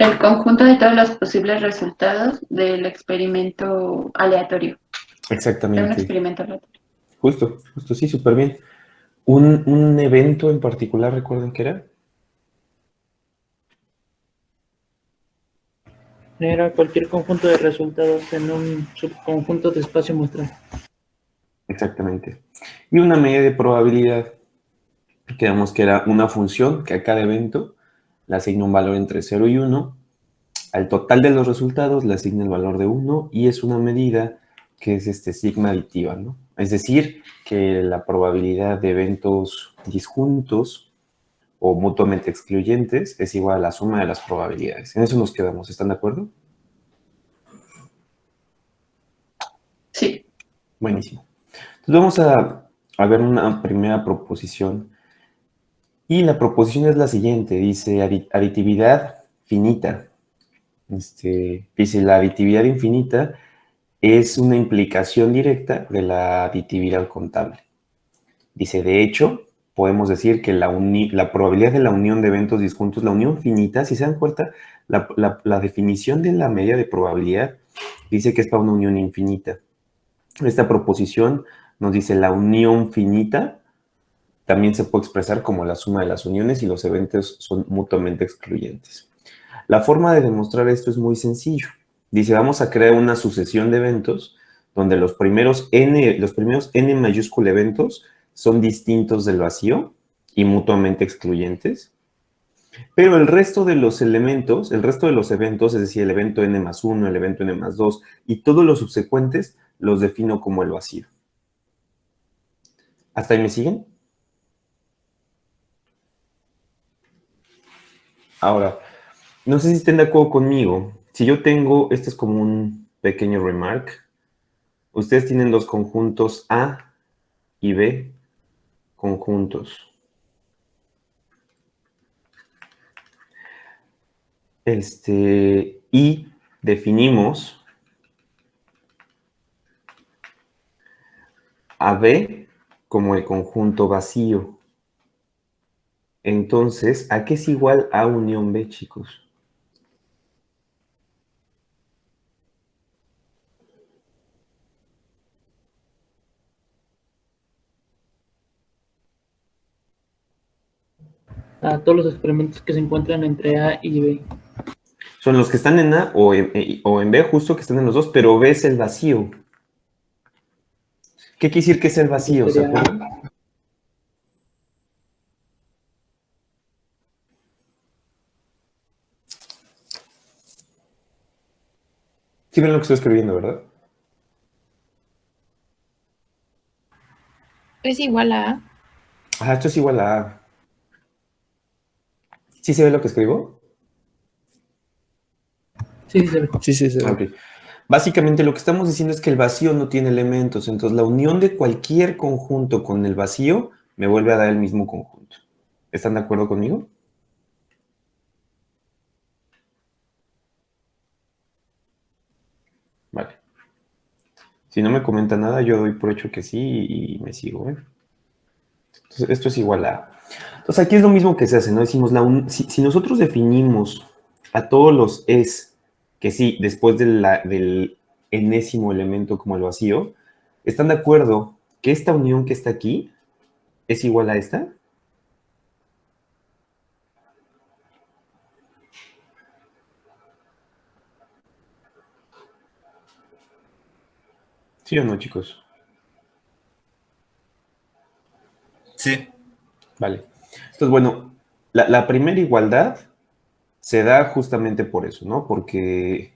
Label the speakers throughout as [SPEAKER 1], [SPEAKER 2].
[SPEAKER 1] El conjunto de todos los posibles resultados del experimento aleatorio, de un
[SPEAKER 2] Exactamente.
[SPEAKER 1] experimento aleatorio.
[SPEAKER 2] Justo, justo, sí, súper bien. Un evento en particular, ¿recuerdan qué era?
[SPEAKER 3] Genera cualquier conjunto de resultados en un subconjunto de espacio muestral.
[SPEAKER 2] Exactamente. Y una medida de probabilidad, quedamos que era una función que a cada evento le asigna un valor entre 0 y 1. Al total de los resultados le asigna el valor de 1 y es una medida que es sigma aditiva, ¿no? Es decir, que la probabilidad de eventos disjuntos o mutuamente excluyentes es igual a la suma de las probabilidades. En eso nos quedamos, ¿están de acuerdo?
[SPEAKER 1] Sí.
[SPEAKER 2] Buenísimo. Entonces vamos a ver una primera proposición. Y la proposición es la siguiente, dice aditividad finita. Dice la aditividad infinita es una implicación directa de la aditividad contable. Dice, de hecho, podemos decir que la probabilidad de la unión de eventos disjuntos, la unión finita, si se dan cuenta, la definición de la medida de probabilidad dice que es para una unión infinita. Esta proposición nos dice la unión finita también se puede expresar como la suma de las uniones y los eventos son mutuamente excluyentes. La forma de demostrar esto es muy sencillo. Dice, vamos a crear una sucesión de eventos donde los primeros n mayúscula eventos son distintos del vacío y mutuamente excluyentes. Pero el resto de los elementos, el resto de los eventos, es decir, el evento n más 1, el evento n más 2 y todos los subsecuentes, los defino como el vacío. ¿Hasta ahí me siguen? Ahora, no sé si estén de acuerdo conmigo. Si yo tengo, este es como un pequeño remark. Ustedes tienen los conjuntos A y B conjuntos. Y definimos a B como el conjunto vacío. Entonces, ¿a qué es igual A unión B, chicos?
[SPEAKER 3] A todos los experimentos que se encuentran entre A y B.
[SPEAKER 2] Son los que están en A o en B, justo que están en los dos, pero B es el vacío. ¿Qué quiere decir que es el vacío? ¿Se
[SPEAKER 3] Sería
[SPEAKER 2] acuerdan? Sí ven lo que estoy escribiendo, ¿verdad?
[SPEAKER 4] Es igual a...
[SPEAKER 2] Ah, esto es igual a A. ¿Sí se ve lo que escribo?
[SPEAKER 3] Sí, se ve.
[SPEAKER 5] Sí, sí, se ve.
[SPEAKER 2] Ok. Básicamente lo que estamos diciendo es que el vacío no tiene elementos, entonces la unión de cualquier conjunto con el vacío me vuelve a dar el mismo conjunto. ¿Están de acuerdo conmigo? Vale. Si no me comenta nada, yo doy por hecho que sí y me sigo, ¿eh? Entonces, esto es igual a... Entonces, aquí es lo mismo que se hace, ¿no? Decimos, si nosotros definimos a todos los es, que sí, después del enésimo elemento como el vacío, ¿están de acuerdo que esta unión que está aquí es igual a esta? ¿Sí o no, chicos?
[SPEAKER 5] Sí.
[SPEAKER 2] Vale. Entonces, bueno, la primera igualdad se da justamente por eso, ¿no? Porque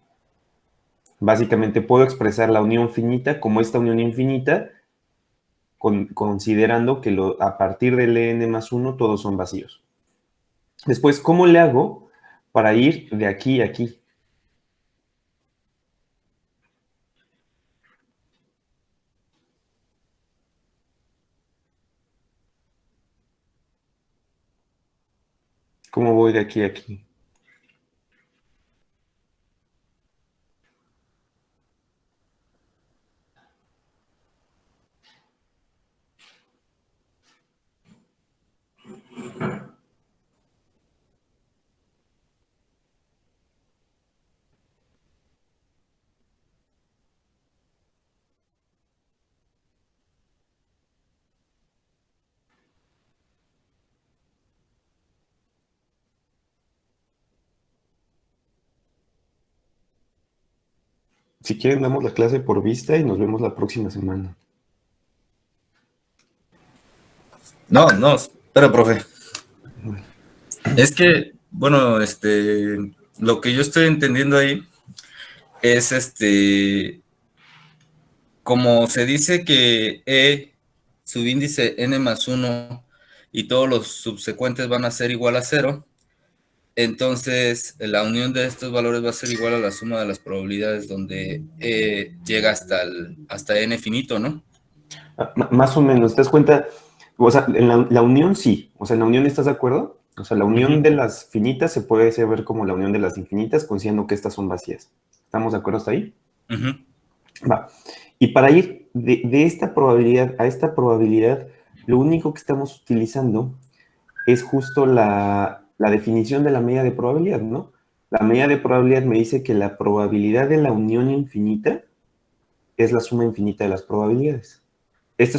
[SPEAKER 2] básicamente puedo expresar la unión finita como esta unión infinita, considerando que a partir del n más 1 todos son vacíos. Después, ¿cómo le hago para ir de aquí a aquí? ¿Cómo voy de aquí a aquí? Si quieren, damos la clase por vista y nos vemos la próxima semana.
[SPEAKER 5] No, espera, profe. Es que, bueno, lo que yo estoy entendiendo ahí es como se dice que E subíndice n+1 y todos los subsecuentes van a ser igual a 0, entonces la unión de estos valores va a ser igual a la suma de las probabilidades donde E llega hasta n finito, ¿no?
[SPEAKER 2] Más o menos, ¿te das cuenta? O sea, en la unión sí. O sea, en la unión, ¿estás de acuerdo? O sea, la unión de las finitas se puede ver como la unión de las infinitas, considerando que estas son vacías. ¿Estamos de acuerdo hasta ahí? Va. Y para ir de esta probabilidad a esta probabilidad, lo único que estamos utilizando es justo la definición de la medida de probabilidad, ¿no? La medida de probabilidad me dice que la probabilidad de la unión infinita es la suma infinita de las probabilidades. Esto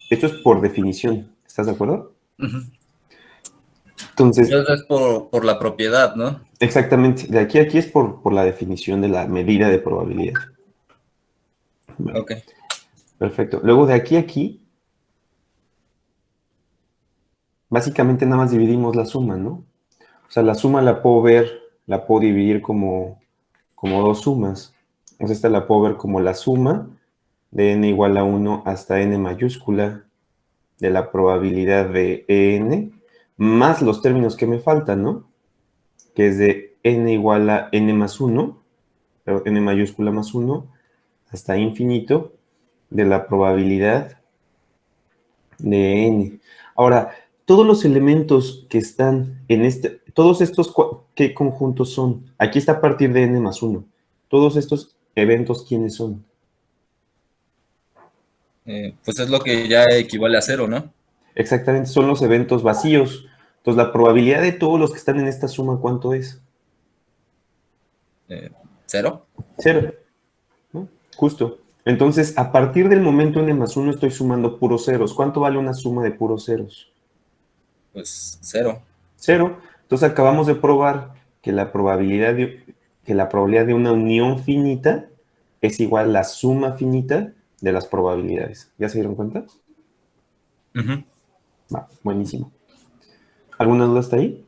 [SPEAKER 2] es por definición. ¿Estás de acuerdo? Entonces,
[SPEAKER 5] es por la propiedad, ¿no?
[SPEAKER 2] exactamente. De aquí a aquí es por la definición de la medida de probabilidad. Bueno,
[SPEAKER 5] Ok.
[SPEAKER 2] perfecto. Luego de aquí a aquí, básicamente nada más dividimos la suma, ¿no? O sea, la suma la puedo dividir como dos sumas. O sea, esta la puedo ver como la suma de n igual a 1 hasta n mayúscula de la probabilidad de n, más los términos que me faltan, ¿no? Que es de n igual a n más 1, pero n mayúscula más 1, hasta infinito, de la probabilidad de n. Ahora, todos los elementos que están en todos estos, ¿qué conjuntos son? Aquí está a partir de n más 1. Todos estos eventos, ¿quiénes son?
[SPEAKER 5] Pues es lo que ya equivale a 0, ¿no?
[SPEAKER 2] Exactamente, son los eventos vacíos. Entonces, la probabilidad de todos los que están en esta suma, ¿cuánto es?
[SPEAKER 5] 0.
[SPEAKER 2] 0, ¿no? Justo. Entonces, a partir del momento n más 1 estoy sumando puros ceros. ¿Cuánto vale una suma de puros ceros?
[SPEAKER 5] Pues 0.
[SPEAKER 2] 0. Entonces, acabamos de probar que la probabilidad de una unión finita es igual a la suma finita de las probabilidades. ¿Ya se dieron cuenta? Va, buenísimo. ¿Alguna duda hasta ahí?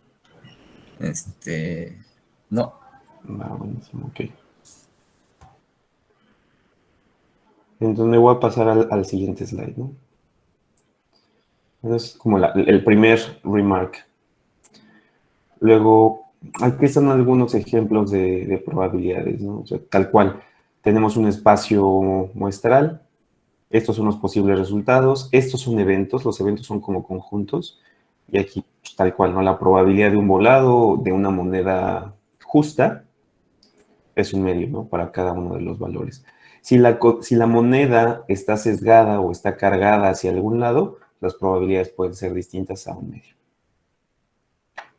[SPEAKER 5] No.
[SPEAKER 2] Va, buenísimo, ok. Entonces me voy a pasar al siguiente slide, ¿no? Es como el primer remark. Luego, aquí están algunos ejemplos de probabilidades, ¿no? O sea, tal cual. Tenemos un espacio muestral. Estos son los posibles resultados. Estos son eventos. Los eventos son como conjuntos. Y aquí, pues, tal cual, ¿no? La probabilidad de un volado, de una moneda justa, es un medio, ¿no? Para cada uno de los valores. Si la moneda está sesgada o está cargada hacia algún lado, las probabilidades pueden ser distintas a un medio.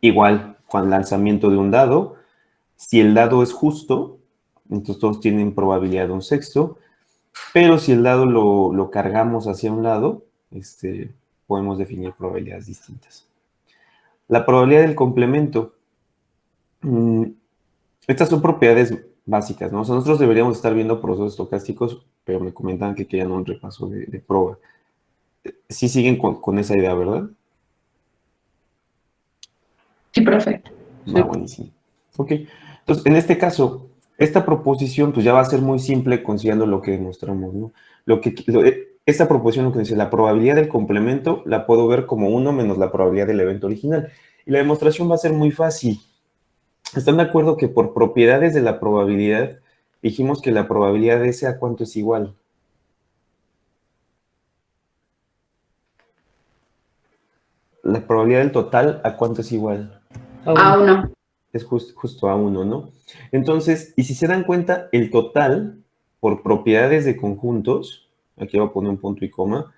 [SPEAKER 2] Igual, con el lanzamiento de un dado, si el dado es justo, entonces todos tienen probabilidad de un sexto, pero si el dado lo cargamos hacia un lado, podemos definir probabilidades distintas. La probabilidad del complemento. Estas son propiedades básicas, ¿no? O sea, nosotros deberíamos estar viendo procesos estocásticos, pero me comentaban que querían un repaso de prueba. Sí siguen con esa idea, ¿verdad?
[SPEAKER 1] Sí, profe.
[SPEAKER 2] Va, buenísimo. Ok. Entonces, en este caso, esta proposición pues ya va a ser muy simple considerando lo que demostramos, ¿no? Esta proposición lo que dice, la probabilidad del complemento la puedo ver como 1 menos la probabilidad del evento original. Y la demostración va a ser muy fácil. ¿Están de acuerdo que por propiedades de la probabilidad dijimos que la probabilidad de ese a cuánto es igual? La probabilidad del total a cuánto es igual?
[SPEAKER 1] A 1.
[SPEAKER 2] Es justo a 1, ¿no? Entonces, y si se dan cuenta, el total por propiedades de conjuntos, aquí voy a poner un punto y coma,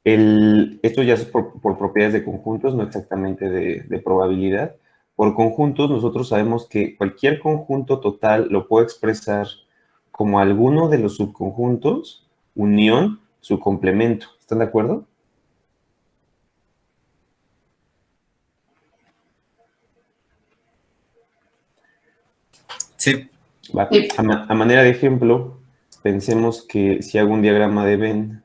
[SPEAKER 2] esto ya es por propiedades de conjuntos, no exactamente de probabilidad. Por conjuntos, nosotros sabemos que cualquier conjunto total lo puedo expresar como alguno de los subconjuntos, unión, su complemento. ¿Están de acuerdo?
[SPEAKER 5] Sí.
[SPEAKER 2] ¿Va?
[SPEAKER 1] Sí.
[SPEAKER 2] A manera de ejemplo, pensemos que si hago un diagrama de Venn,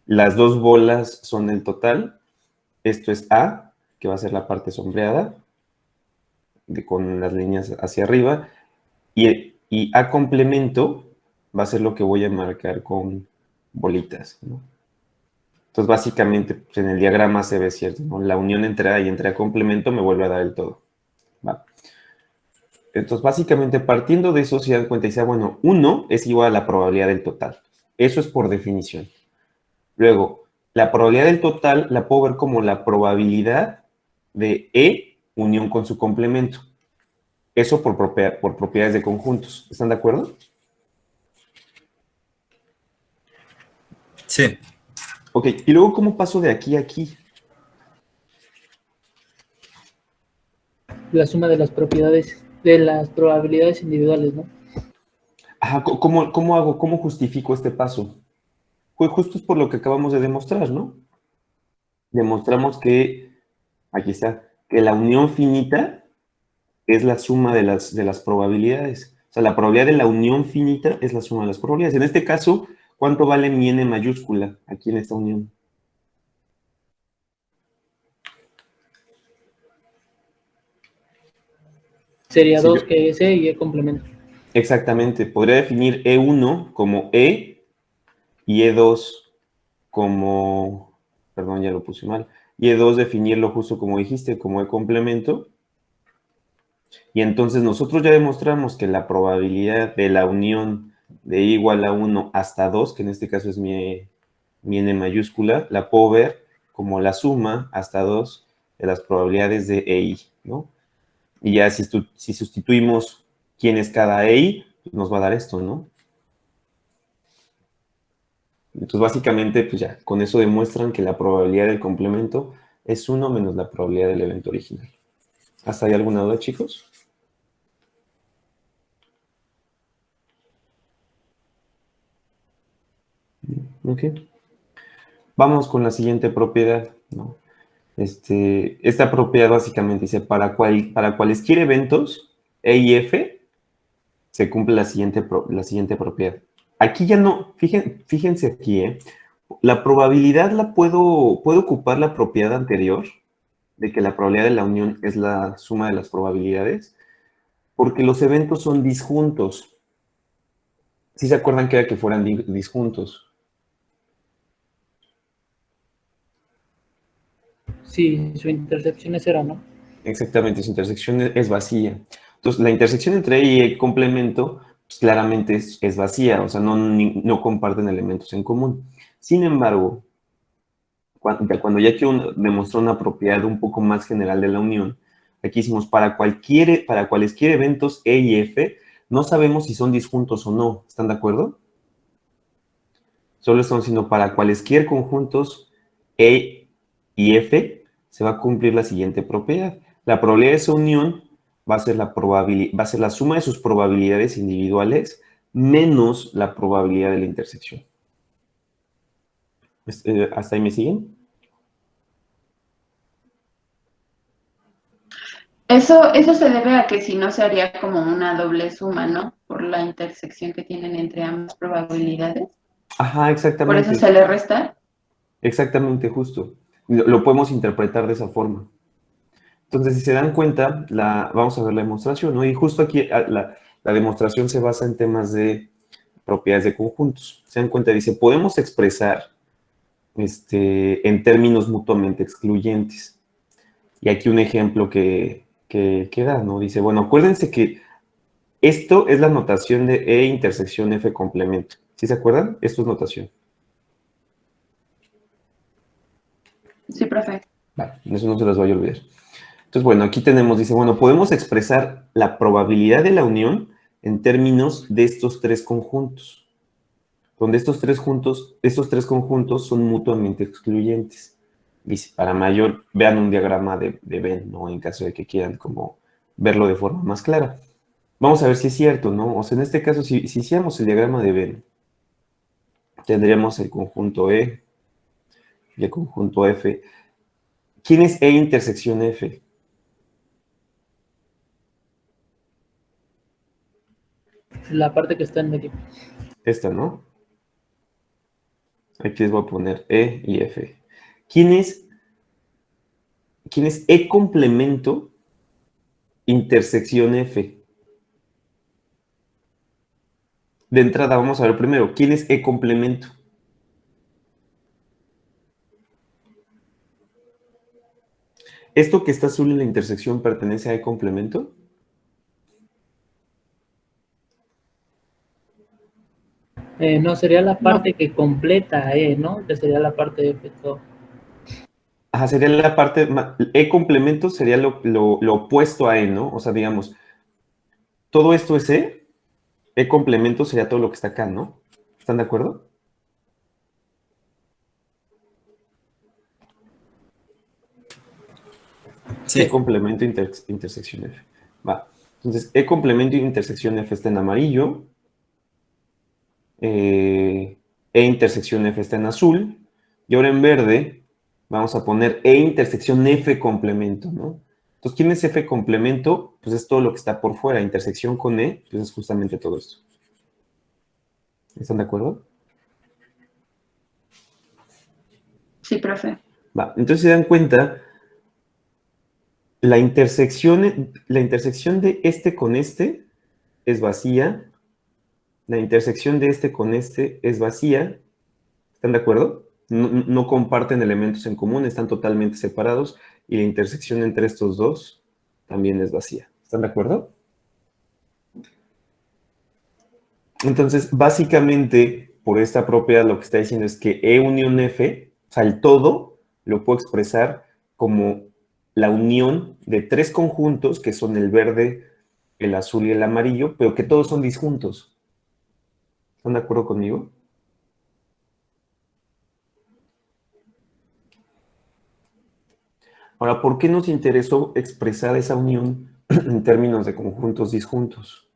[SPEAKER 2] las dos bolas son el total. Esto es A, que va a ser la parte sombreada, con las líneas hacia arriba, y A complemento va a ser lo que voy a marcar con bolitas, ¿no? Entonces, básicamente, pues, en el diagrama se ve cierto, ¿no? La unión entre A y entre A complemento me vuelve a dar el todo. ¿Va? Entonces, básicamente, partiendo de eso, se dan cuenta y dicen, bueno, 1 es igual a la probabilidad del total. Eso es por definición. Luego, la probabilidad del total la puedo ver como la probabilidad de E unión con su complemento. Eso por propiedades de conjuntos. ¿Están de acuerdo?
[SPEAKER 5] Sí.
[SPEAKER 2] Ok, y luego, ¿cómo paso de aquí a aquí?
[SPEAKER 3] La suma de las propiedades, de las probabilidades individuales, ¿no?
[SPEAKER 2] Ajá, ¿cómo hago? ¿Cómo justifico este paso? Pues justo es por lo que acabamos de demostrar, ¿no? Demostramos que, aquí está, que la unión finita es la suma de las probabilidades. O sea, la probabilidad de la unión finita es la suma de las probabilidades. En este caso, ¿cuánto vale mi n mayúscula aquí en esta unión?
[SPEAKER 3] Sería
[SPEAKER 2] Si
[SPEAKER 3] 2
[SPEAKER 2] yo,
[SPEAKER 3] que es E y E complemento.
[SPEAKER 2] exactamente, podría definir E1 como E y E2 como, perdón, ya lo puse mal, y E2 definirlo justo como dijiste, como E complemento. Y entonces nosotros ya demostramos que la probabilidad de la unión de I igual a 1 hasta 2, que en este caso es mi n mayúscula, la puedo ver como la suma hasta 2 de las probabilidades de EI, ¿no? Y ya si sustituimos quién es cada EI, pues nos va a dar esto, ¿no? Entonces, básicamente, pues ya, con eso demuestran que la probabilidad del complemento es 1 menos la probabilidad del evento original. ¿Hasta ahí alguna duda, chicos? Ok. Vamos con la siguiente propiedad, ¿no? Esta propiedad básicamente dice, para cualesquier eventos E y F, se cumple la siguiente propiedad. Aquí ya no, fíjense aquí, ¿eh? La probabilidad puedo ocupar la propiedad anterior, de que la probabilidad de la unión es la suma de las probabilidades, porque los eventos son disjuntos. ¿Sí se acuerdan que era que fueran disjuntos?
[SPEAKER 3] Sí, su intersección es 0, ¿no?
[SPEAKER 2] Exactamente, su intersección es vacía. Entonces, la intersección entre E y E complemento, pues claramente es vacía, o sea, no comparten elementos en común. Sin embargo, cuando ya quiero demostrar una propiedad un poco más general de la unión, aquí hicimos para cualesquier eventos E y F, no sabemos si son disjuntos o no. ¿Están de acuerdo? Solo estamos diciendo para cualesquier conjuntos E y F, se va a cumplir la siguiente propiedad. La probabilidad de esa unión va a ser la suma de sus probabilidades individuales menos la probabilidad de la intersección. ¿Hasta ahí me siguen?
[SPEAKER 1] Eso se debe a que si no se haría como una doble suma, ¿no? Por la intersección que tienen entre ambas probabilidades.
[SPEAKER 2] Ajá,
[SPEAKER 1] Por eso
[SPEAKER 2] exactamente.
[SPEAKER 1] se le resta.
[SPEAKER 2] Exactamente, justo. Lo podemos interpretar de esa forma. Entonces, si se dan cuenta, vamos a ver la demostración, ¿no? Y justo aquí la demostración se basa en temas de propiedades de conjuntos. Se dan cuenta, dice, podemos expresar en términos mutuamente excluyentes. Y aquí un ejemplo que da, ¿no? Dice, bueno, acuérdense que esto es la notación de E intersección F complemento. ¿Sí se acuerdan? Esto es notación.
[SPEAKER 1] Sí, profe.
[SPEAKER 2] Vale, eso no se las vaya a olvidar. Entonces, bueno, aquí tenemos, dice, bueno, podemos expresar la probabilidad de la unión en términos de estos tres conjuntos, donde estos tres conjuntos son mutuamente excluyentes. Dice, para mayor, vean un diagrama de Venn, ¿no? En caso de que quieran como verlo de forma más clara. Vamos a ver si es cierto, ¿no? O sea, en este caso, si hiciéramos el diagrama de Venn, tendríamos el conjunto E y el conjunto F. ¿Quién es E intersección F?
[SPEAKER 3] La parte que está en medio.
[SPEAKER 2] Esta, ¿no? Aquí les voy a poner E y F. ¿Quién es E complemento intersección F? De entrada, vamos a ver primero, ¿quién es E complemento? ¿Esto que está azul en la intersección pertenece a E complemento?
[SPEAKER 3] No, sería la
[SPEAKER 1] No.
[SPEAKER 3] parte que completa E, ¿no? Que sería la parte de efecto.
[SPEAKER 2] Ajá, sería la parte, E complemento sería lo opuesto a E, ¿no? O sea, digamos, todo esto es E, E complemento sería todo lo que está acá, ¿no? ¿Están de acuerdo? E
[SPEAKER 5] Sí.
[SPEAKER 2] complemento intersección F. Va. Entonces, E complemento intersección F está en amarillo. E intersección F está en azul. Y ahora en verde vamos a poner E intersección F complemento, ¿no? Entonces, ¿quién es F complemento? Pues es todo lo que está por fuera. Intersección con E, pues es justamente todo esto. ¿Están de acuerdo?
[SPEAKER 1] Sí, profe.
[SPEAKER 2] Va. Entonces se dan cuenta, la intersección de este con este es vacía. La intersección de este con este es vacía. ¿Están de acuerdo? No comparten elementos en común, están totalmente separados y la intersección entre estos dos también es vacía. ¿Están de acuerdo? Entonces, básicamente, por esta propiedad lo que está diciendo es que E unión F, o sea, el todo, lo puedo expresar como la unión de tres conjuntos que son el verde, el azul y el amarillo, pero que todos son disjuntos. ¿Están de acuerdo conmigo? Ahora, ¿por qué nos interesó expresar esa unión en términos de conjuntos disjuntos?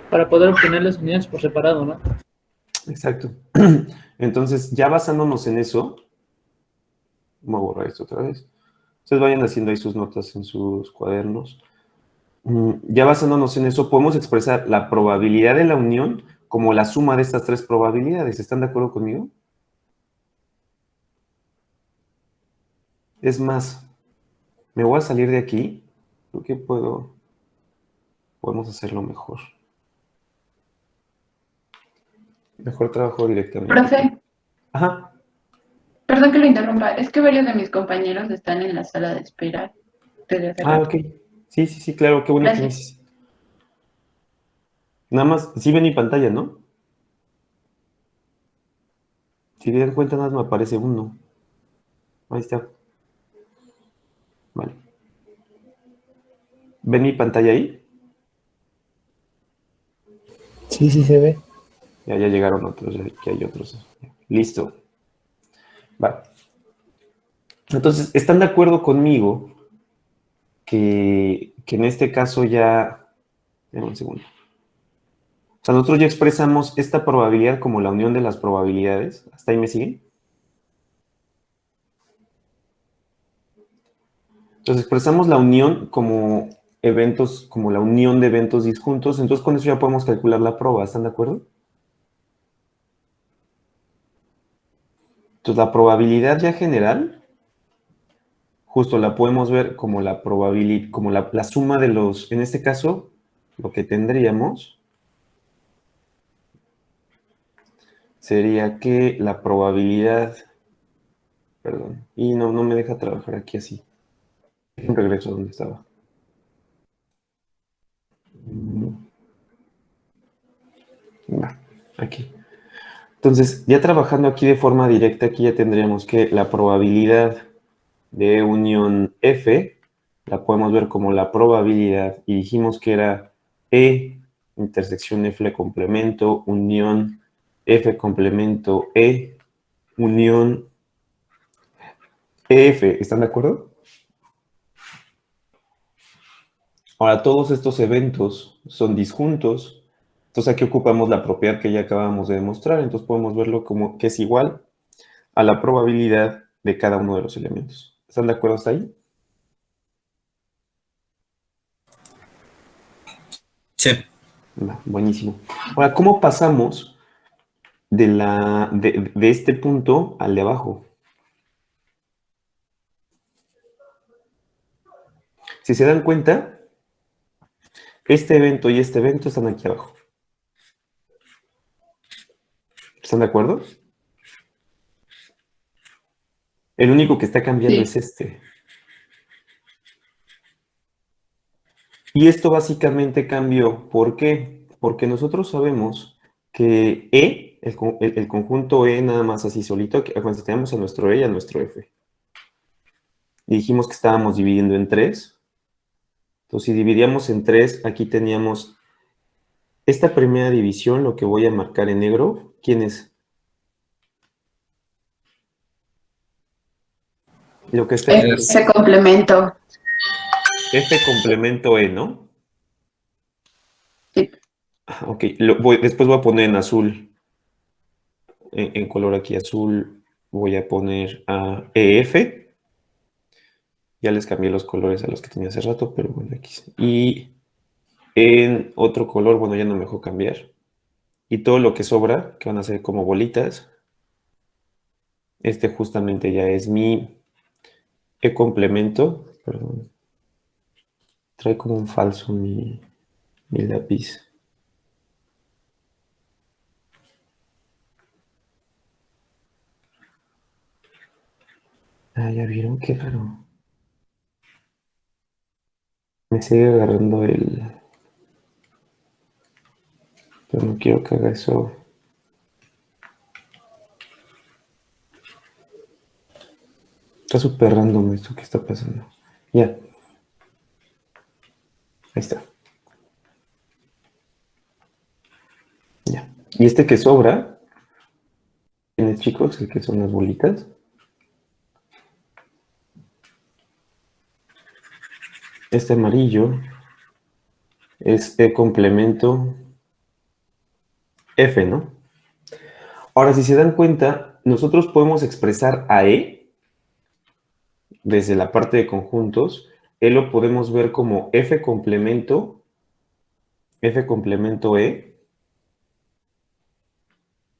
[SPEAKER 3] Para poder obtener las unidades por separado, ¿no?
[SPEAKER 2] Exacto. Entonces, ya basándonos en eso, voy a borrar esto otra vez. Ustedes vayan haciendo ahí sus notas en sus cuadernos. Ya basándonos en eso, podemos expresar la probabilidad de la unión como la suma de estas tres probabilidades. ¿Están de acuerdo conmigo? Es más, me voy a salir de aquí. Creo que podemos hacerlo mejor. Mejor trabajo directamente
[SPEAKER 1] Profe,
[SPEAKER 2] aquí. Ajá.
[SPEAKER 1] perdón que lo interrumpa. Es que varios de mis compañeros están en la sala de espera desde hace
[SPEAKER 2] Ah,
[SPEAKER 1] rato.
[SPEAKER 2] ok. Sí, sí, sí, claro, qué bueno que me
[SPEAKER 1] Gracias.
[SPEAKER 2] dices. Nada más, sí ven mi pantalla, ¿no? Si te dan cuenta, nada más me aparece uno. Ahí está. Vale. ¿Ven mi pantalla ahí?
[SPEAKER 3] Sí, sí se ve.
[SPEAKER 2] Ya llegaron otros, ya aquí hay otros. Listo. Vale. Entonces, ¿están de acuerdo conmigo que en este caso ya... Dame un segundo. O sea, nosotros ya expresamos esta probabilidad como la unión de las probabilidades. ¿Hasta ahí me siguen? Entonces, expresamos la unión como eventos, como la unión de eventos disjuntos. Entonces, con eso ya podemos calcular la proba. ¿Están de acuerdo? Entonces, la probabilidad ya general, justo la podemos ver como la probabilidad, como la suma de los, en este caso, lo que tendríamos sería que la probabilidad, perdón, y no me deja trabajar aquí así. Un regreso a donde estaba. Va, aquí. Entonces, ya trabajando aquí de forma directa, aquí ya tendríamos que la probabilidad de unión F la podemos ver como la probabilidad y dijimos que era E intersección F complemento unión F complemento E unión EF. ¿Están de acuerdo? Ahora, todos estos eventos son disjuntos Entonces aquí ocupamos la propiedad que ya acabamos de demostrar, entonces podemos verlo como que es igual a la probabilidad de cada uno de los elementos. ¿Están de acuerdo hasta ahí?
[SPEAKER 5] Sí.
[SPEAKER 2] Buenísimo. Ahora, ¿cómo pasamos de este punto al de abajo? Si se dan cuenta, este evento y este evento están aquí abajo. ¿Están de acuerdo? El único que está cambiando
[SPEAKER 1] Sí.
[SPEAKER 2] es este. Y esto básicamente cambió. ¿Por qué? Porque nosotros sabemos que E, el conjunto E nada más así solito, que cuando tenemos a nuestro E y a nuestro F. Y dijimos que estábamos dividiendo en 3. Entonces, si dividíamos en 3, aquí teníamos esta primera división, lo que voy a marcar en negro. ¿Quién es? Lo que está en negro.
[SPEAKER 1] Ese complemento.
[SPEAKER 2] F complemento E, ¿no?
[SPEAKER 1] Sí.
[SPEAKER 2] Ok, después voy a poner en azul, en color aquí azul, voy a poner a EF. Ya les cambié los colores a los que tenía hace rato, pero bueno, X. Y en otro color, bueno, ya no me dejó cambiar. Y todo lo que sobra, que van a ser como bolitas, este justamente ya es mi E complemento. Perdón. Trae como un falso mi lápiz. Ah, ya vieron, qué raro. Me sigue agarrando pero no quiero que haga eso. Está súper random esto que está pasando. Ya. Ahí está. Ya. Y este que sobra, ¿quién es, chicos? El que son las bolitas. Este amarillo es E complemento F, ¿no? Ahora, si se dan cuenta, nosotros podemos expresar a E desde la parte de conjuntos. E lo podemos ver como F complemento E.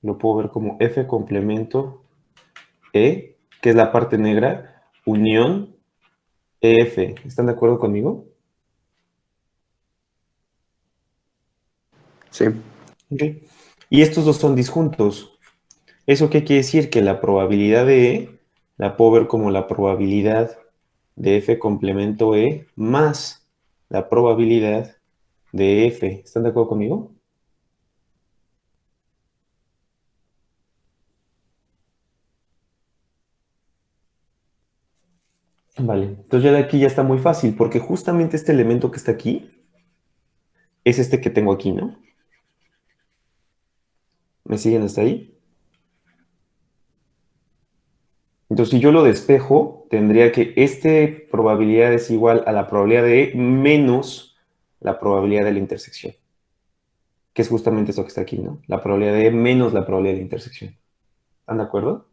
[SPEAKER 2] Lo puedo ver como F complemento E, que es la parte negra, unión EF. ¿Están de acuerdo conmigo?
[SPEAKER 4] Sí.
[SPEAKER 2] Ok. Y estos dos son disjuntos. ¿Eso qué quiere decir? Que la probabilidad de E la puedo ver como la probabilidad de F complemento E más la probabilidad de F. ¿Están de acuerdo conmigo? Vale, entonces ya de aquí ya está muy fácil, porque justamente este elemento que está aquí es este que tengo aquí, ¿no? ¿Me siguen hasta ahí? Entonces, si yo lo despejo, tendría que esta probabilidad es igual a la probabilidad de E menos la probabilidad de la intersección, que es justamente esto que está aquí, ¿no? La probabilidad de E menos la probabilidad de la intersección. ¿Están de acuerdo?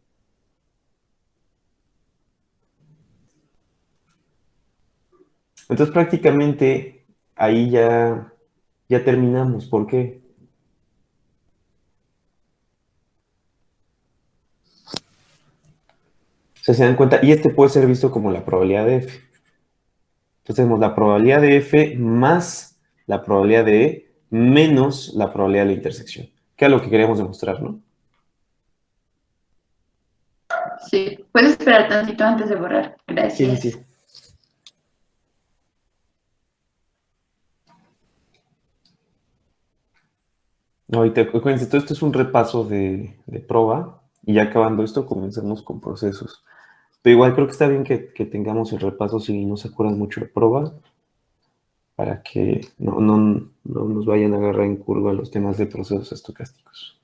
[SPEAKER 2] Entonces, prácticamente ahí ya terminamos. ¿Por qué? O sea, se dan cuenta, y este puede ser visto como la probabilidad de F. Entonces tenemos la probabilidad de F más la probabilidad de E menos la probabilidad de la intersección, que es lo que queríamos demostrar, ¿no?
[SPEAKER 1] Sí. ¿Puedes esperar tantito antes de borrar?
[SPEAKER 2] Sí,
[SPEAKER 1] Gracias.
[SPEAKER 2] sí, sí. Ahorita, acuérdense, todo esto es un repaso de prueba y ya acabando esto comenzamos con procesos. Pero igual creo que está bien que tengamos el repaso si no se acuerdan mucho de prueba para que no nos vayan a agarrar en curva los temas de procesos estocásticos.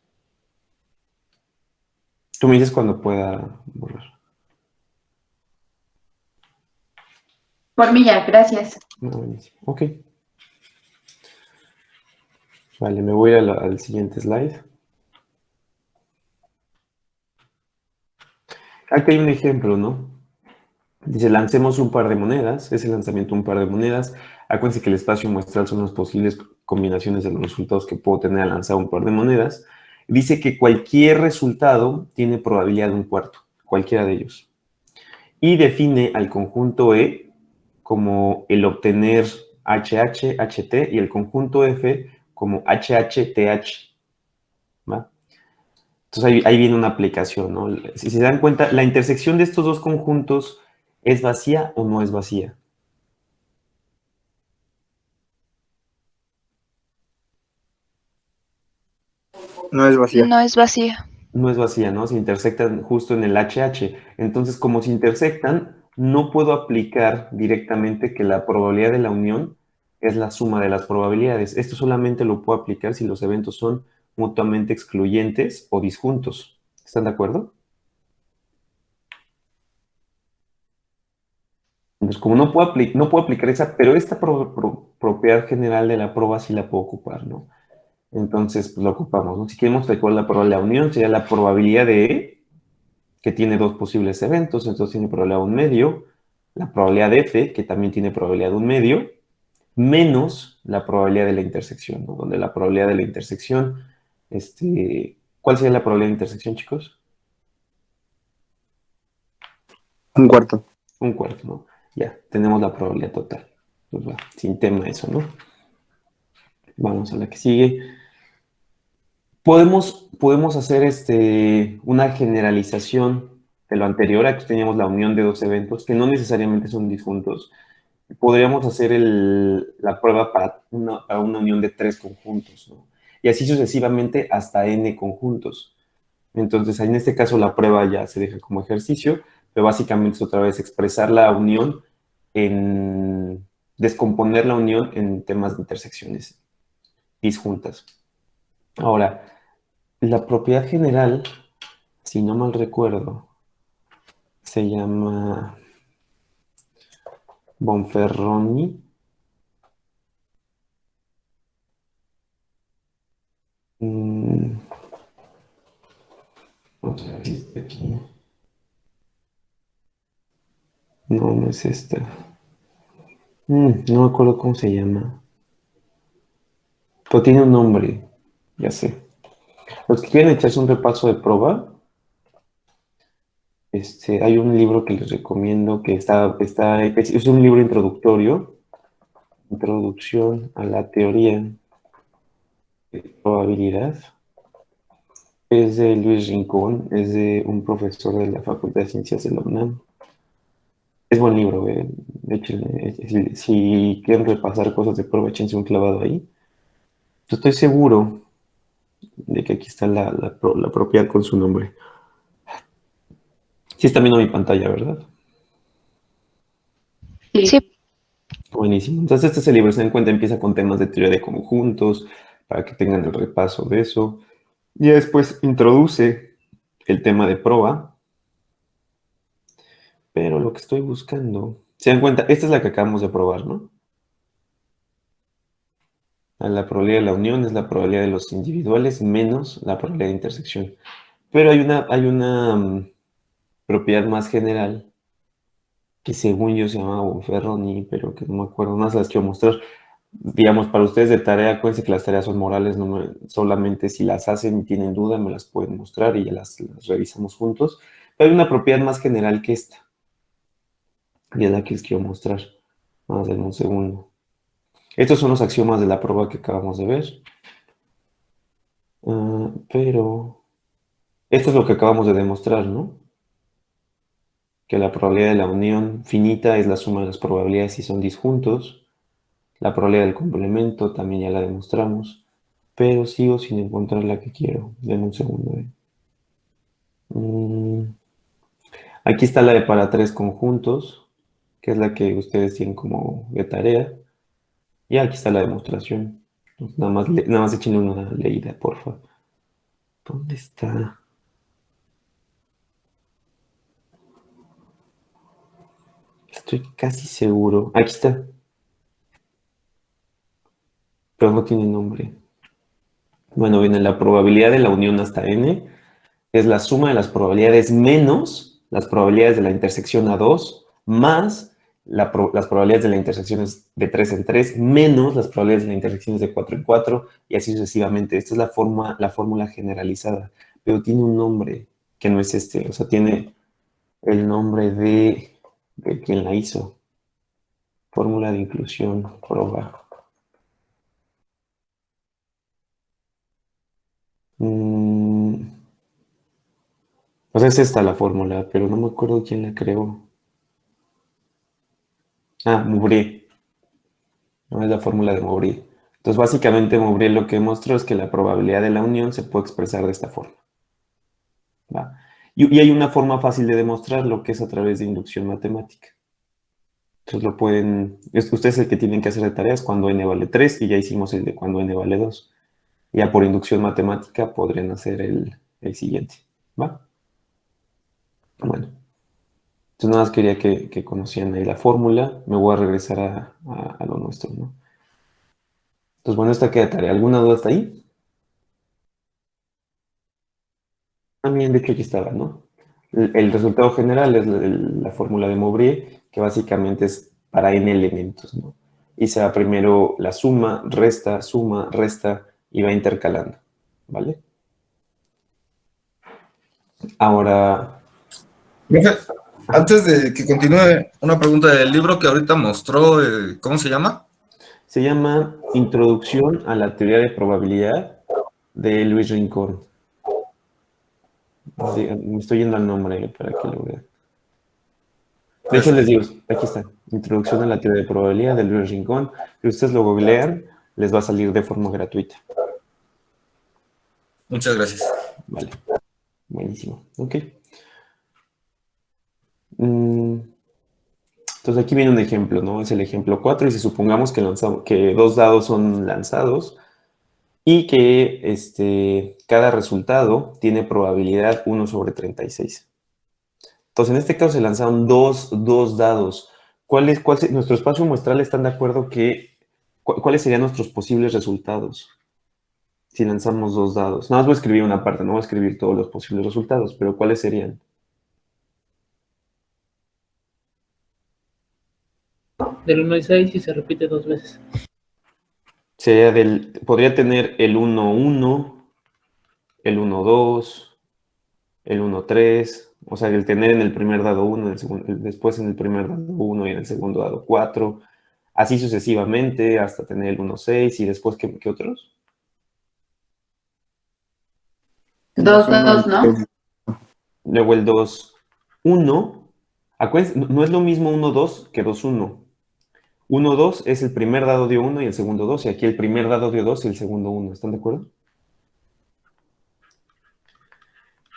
[SPEAKER 2] Tú me dices cuando pueda borrar.
[SPEAKER 1] Por mí ya, gracias.
[SPEAKER 2] No, buenísimo. Ok. Vale, me voy al siguiente slide. Aquí hay un ejemplo, ¿no? Dice, lancemos un par de monedas. Ese lanzamiento un par de monedas. Acuérdense que el espacio muestral son las posibles combinaciones de los resultados que puedo tener al lanzar un par de monedas. Dice que cualquier resultado tiene probabilidad de un cuarto, cualquiera de ellos. Y define al conjunto E como el obtener HH, HT y el conjunto F como HH, TH. ¿Va? Entonces ahí viene una aplicación, ¿no? Si se dan cuenta, la intersección de estos dos conjuntos ¿es vacía o no es vacía?
[SPEAKER 4] No es vacía.
[SPEAKER 6] No es vacía.
[SPEAKER 2] No es vacía, ¿no? Se intersectan justo en el HH. Entonces, como se intersectan, no puedo aplicar directamente que la probabilidad de la unión es la suma de las probabilidades. Esto solamente lo puedo aplicar si los eventos son mutuamente excluyentes o disjuntos. ¿Están de acuerdo? Entonces, como no puedo aplicar esa, pero esta propiedad general de la prueba sí la puedo ocupar, ¿no? Entonces, pues lo ocupamos, ¿no? Si queremos calcular la probabilidad de la unión, sería la probabilidad de E, que tiene dos posibles eventos, entonces tiene probabilidad de un medio, la probabilidad de F, que también tiene probabilidad de un medio, menos la probabilidad de la intersección, ¿no? Donde la probabilidad de la intersección, ¿cuál sería la probabilidad de intersección, chicos?
[SPEAKER 4] Un cuarto.
[SPEAKER 2] Un cuarto, ¿no? Ya, tenemos la probabilidad total. Pues va, sin tema eso, ¿no? Vamos a la que sigue. Podemos hacer una generalización de lo anterior. Aquí teníamos la unión de dos eventos que no necesariamente son disjuntos. Podríamos hacer la prueba para una unión de tres conjuntos, ¿no? Y así sucesivamente hasta n conjuntos. Entonces, en este caso la prueba ya se deja como ejercicio, pero básicamente es otra vez expresar la unión descomponer la unión en temas de intersecciones disjuntas. Ahora, la propiedad general, si no mal recuerdo, se llama Bonferroni. Vamos a ver si está aquí. No, no es esta. No me acuerdo cómo se llama. Pero tiene un nombre, ya sé. Los que quieren echarse un repaso de prueba, hay un libro que les recomiendo que es un libro introductorio, Introducción a la teoría de probabilidad. Es de Luis Rincón, es de un profesor de la Facultad de Ciencias de la UNAM. Es buen libro, de hecho, si quieren repasar cosas de prueba, échense un clavado ahí. Yo estoy seguro de que aquí está la propiedad con su nombre. Sí está viendo mi pantalla, ¿verdad?
[SPEAKER 1] Sí.
[SPEAKER 6] Sí,
[SPEAKER 2] Buenísimo. Entonces este es el libro, se dan cuenta, empieza con temas de teoría de conjuntos, para que tengan el repaso de eso. Y después introduce el tema de prueba. Pero lo que estoy buscando... Se dan cuenta, esta es la que acabamos de probar, ¿no? La probabilidad de la unión es la probabilidad de los individuales menos la probabilidad de intersección. Pero hay una propiedad más general que según yo se llama Bonferroni, pero que no me acuerdo, más las quiero mostrar. Digamos, para ustedes de tarea, acuérdense que las tareas son morales, solamente si las hacen y tienen duda me las pueden mostrar y ya las revisamos juntos. Pero hay una propiedad más general que esta. Y es la que les quiero mostrar. Vamos a ver un segundo. Estos son los axiomas de la prueba que acabamos de ver. Pero esto es lo que acabamos de demostrar, ¿no? Que la probabilidad de la unión finita es la suma de las probabilidades si son disjuntos. La probabilidad del complemento también ya la demostramos. Pero sigo sin encontrar la que quiero. Denme un segundo. Aquí está la de para tres conjuntos, que es la que ustedes tienen como de tarea. Y aquí está la demostración. Entonces, nada más echen una leída, porfa. ¿Dónde está? Estoy casi seguro. Aquí está. Pero no tiene nombre. Bueno, viene la probabilidad de la unión hasta n, es la suma de las probabilidades menos las probabilidades de la intersección a 2, más las probabilidades de la intersección es de 3 en 3, menos las probabilidades de la intersección es de 4 en 4, y así sucesivamente. Esta es la fórmula generalizada, pero tiene un nombre que no es este, o sea, tiene el nombre de quien la hizo. Fórmula de inclusión, proba. O sea, es esta la fórmula, pero no me acuerdo quién la creó. Ah, Moubry. No es la fórmula de Moubry. Entonces, básicamente, Moubry lo que mostró es que la probabilidad de la unión se puede expresar de esta forma. ¿Va? Y hay una forma fácil de demostrarlo, que es a través de inducción matemática. Entonces, lo pueden... Usted es el que tienen que hacer de tareas cuando n vale 3, y ya hicimos el de cuando n vale 2. Ya por inducción matemática podrían hacer el siguiente. ¿Va? Bueno. Entonces nada más quería que conocieran ahí la fórmula. Me voy a regresar a lo nuestro, ¿no? Entonces, bueno, esta queda tarea. ¿Alguna duda hasta ahí? También, de hecho, aquí estaba, ¿no? El resultado general es la fórmula de Moubry, que básicamente es para n elementos, ¿no? Y se va primero la suma, resta, y va intercalando, ¿vale? Ahora...
[SPEAKER 5] Profe, antes de que continúe, una pregunta del libro que ahorita mostró, ¿cómo se llama?
[SPEAKER 2] Se llama Introducción a la teoría de probabilidad de Luis Rincón. Sí, me estoy yendo al nombre para que lo vean. De hecho, les digo, aquí está, Introducción a la teoría de probabilidad de Luis Rincón. Si ustedes lo googlean, les va a salir de forma gratuita.
[SPEAKER 5] Muchas gracias.
[SPEAKER 2] Vale, buenísimo. Ok. Entonces aquí viene un ejemplo, ¿no? Es el ejemplo 4, y si supongamos que dos dados son lanzados y que cada resultado tiene probabilidad 1 sobre 36. Entonces, en este caso se lanzaron dos dados. Nuestro espacio muestral están de acuerdo cuáles serían nuestros posibles resultados si lanzamos dos dados? Nada más voy a escribir una parte, no voy a escribir todos los posibles resultados, pero ¿cuáles serían?
[SPEAKER 3] Del 1 al 6 y se repite 2 veces.
[SPEAKER 2] Podría tener el 1-1, el 1-2, el 1-3, o sea, el tener en el primer dado 1, después en el primer dado 1 y en el segundo dado 4, así sucesivamente hasta tener el 1-6 y después, ¿qué otros?
[SPEAKER 1] 2-2, ¿no?
[SPEAKER 2] Luego el 2-1. Acuérdense, no es lo mismo 1-2 que 2-1. 1-2 es el primer dado dio 1 y el segundo 2, y aquí el primer dado dio 2 y el segundo 1. ¿Están de acuerdo?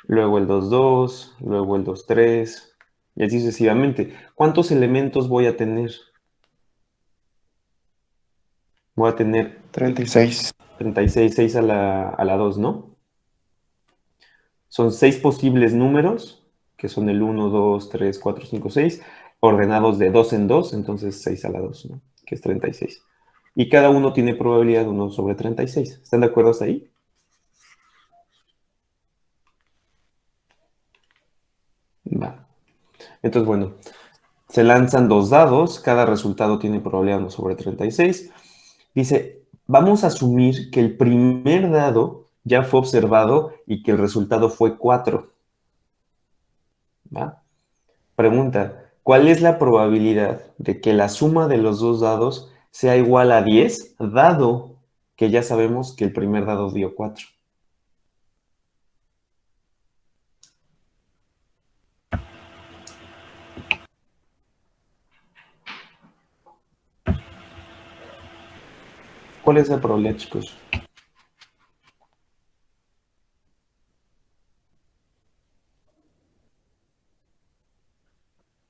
[SPEAKER 2] Luego el 2-2, luego el 2-3, y así sucesivamente. ¿Cuántos elementos voy a tener? Voy a tener
[SPEAKER 4] 36.
[SPEAKER 2] 36, 6 a la 2, ¿no? Son 6 posibles números, que son el 1, 2, 3, 4, 5, 6, ordenados de 2 en 2, entonces 6 a la 2, ¿no? Que es 36. Y cada uno tiene probabilidad 1 sobre 36. ¿Están de acuerdo hasta ahí? Va. Entonces, bueno, se lanzan dos dados, cada resultado tiene probabilidad 1 sobre 36. Dice, vamos a asumir que el primer dado ya fue observado y que el resultado fue 4. ¿Va? Pregunta, ¿cuál es la probabilidad de que la suma de los dos dados sea igual a 10, dado que ya sabemos que el primer dado dio 4? ¿Cuál es la probabilidad, chicos?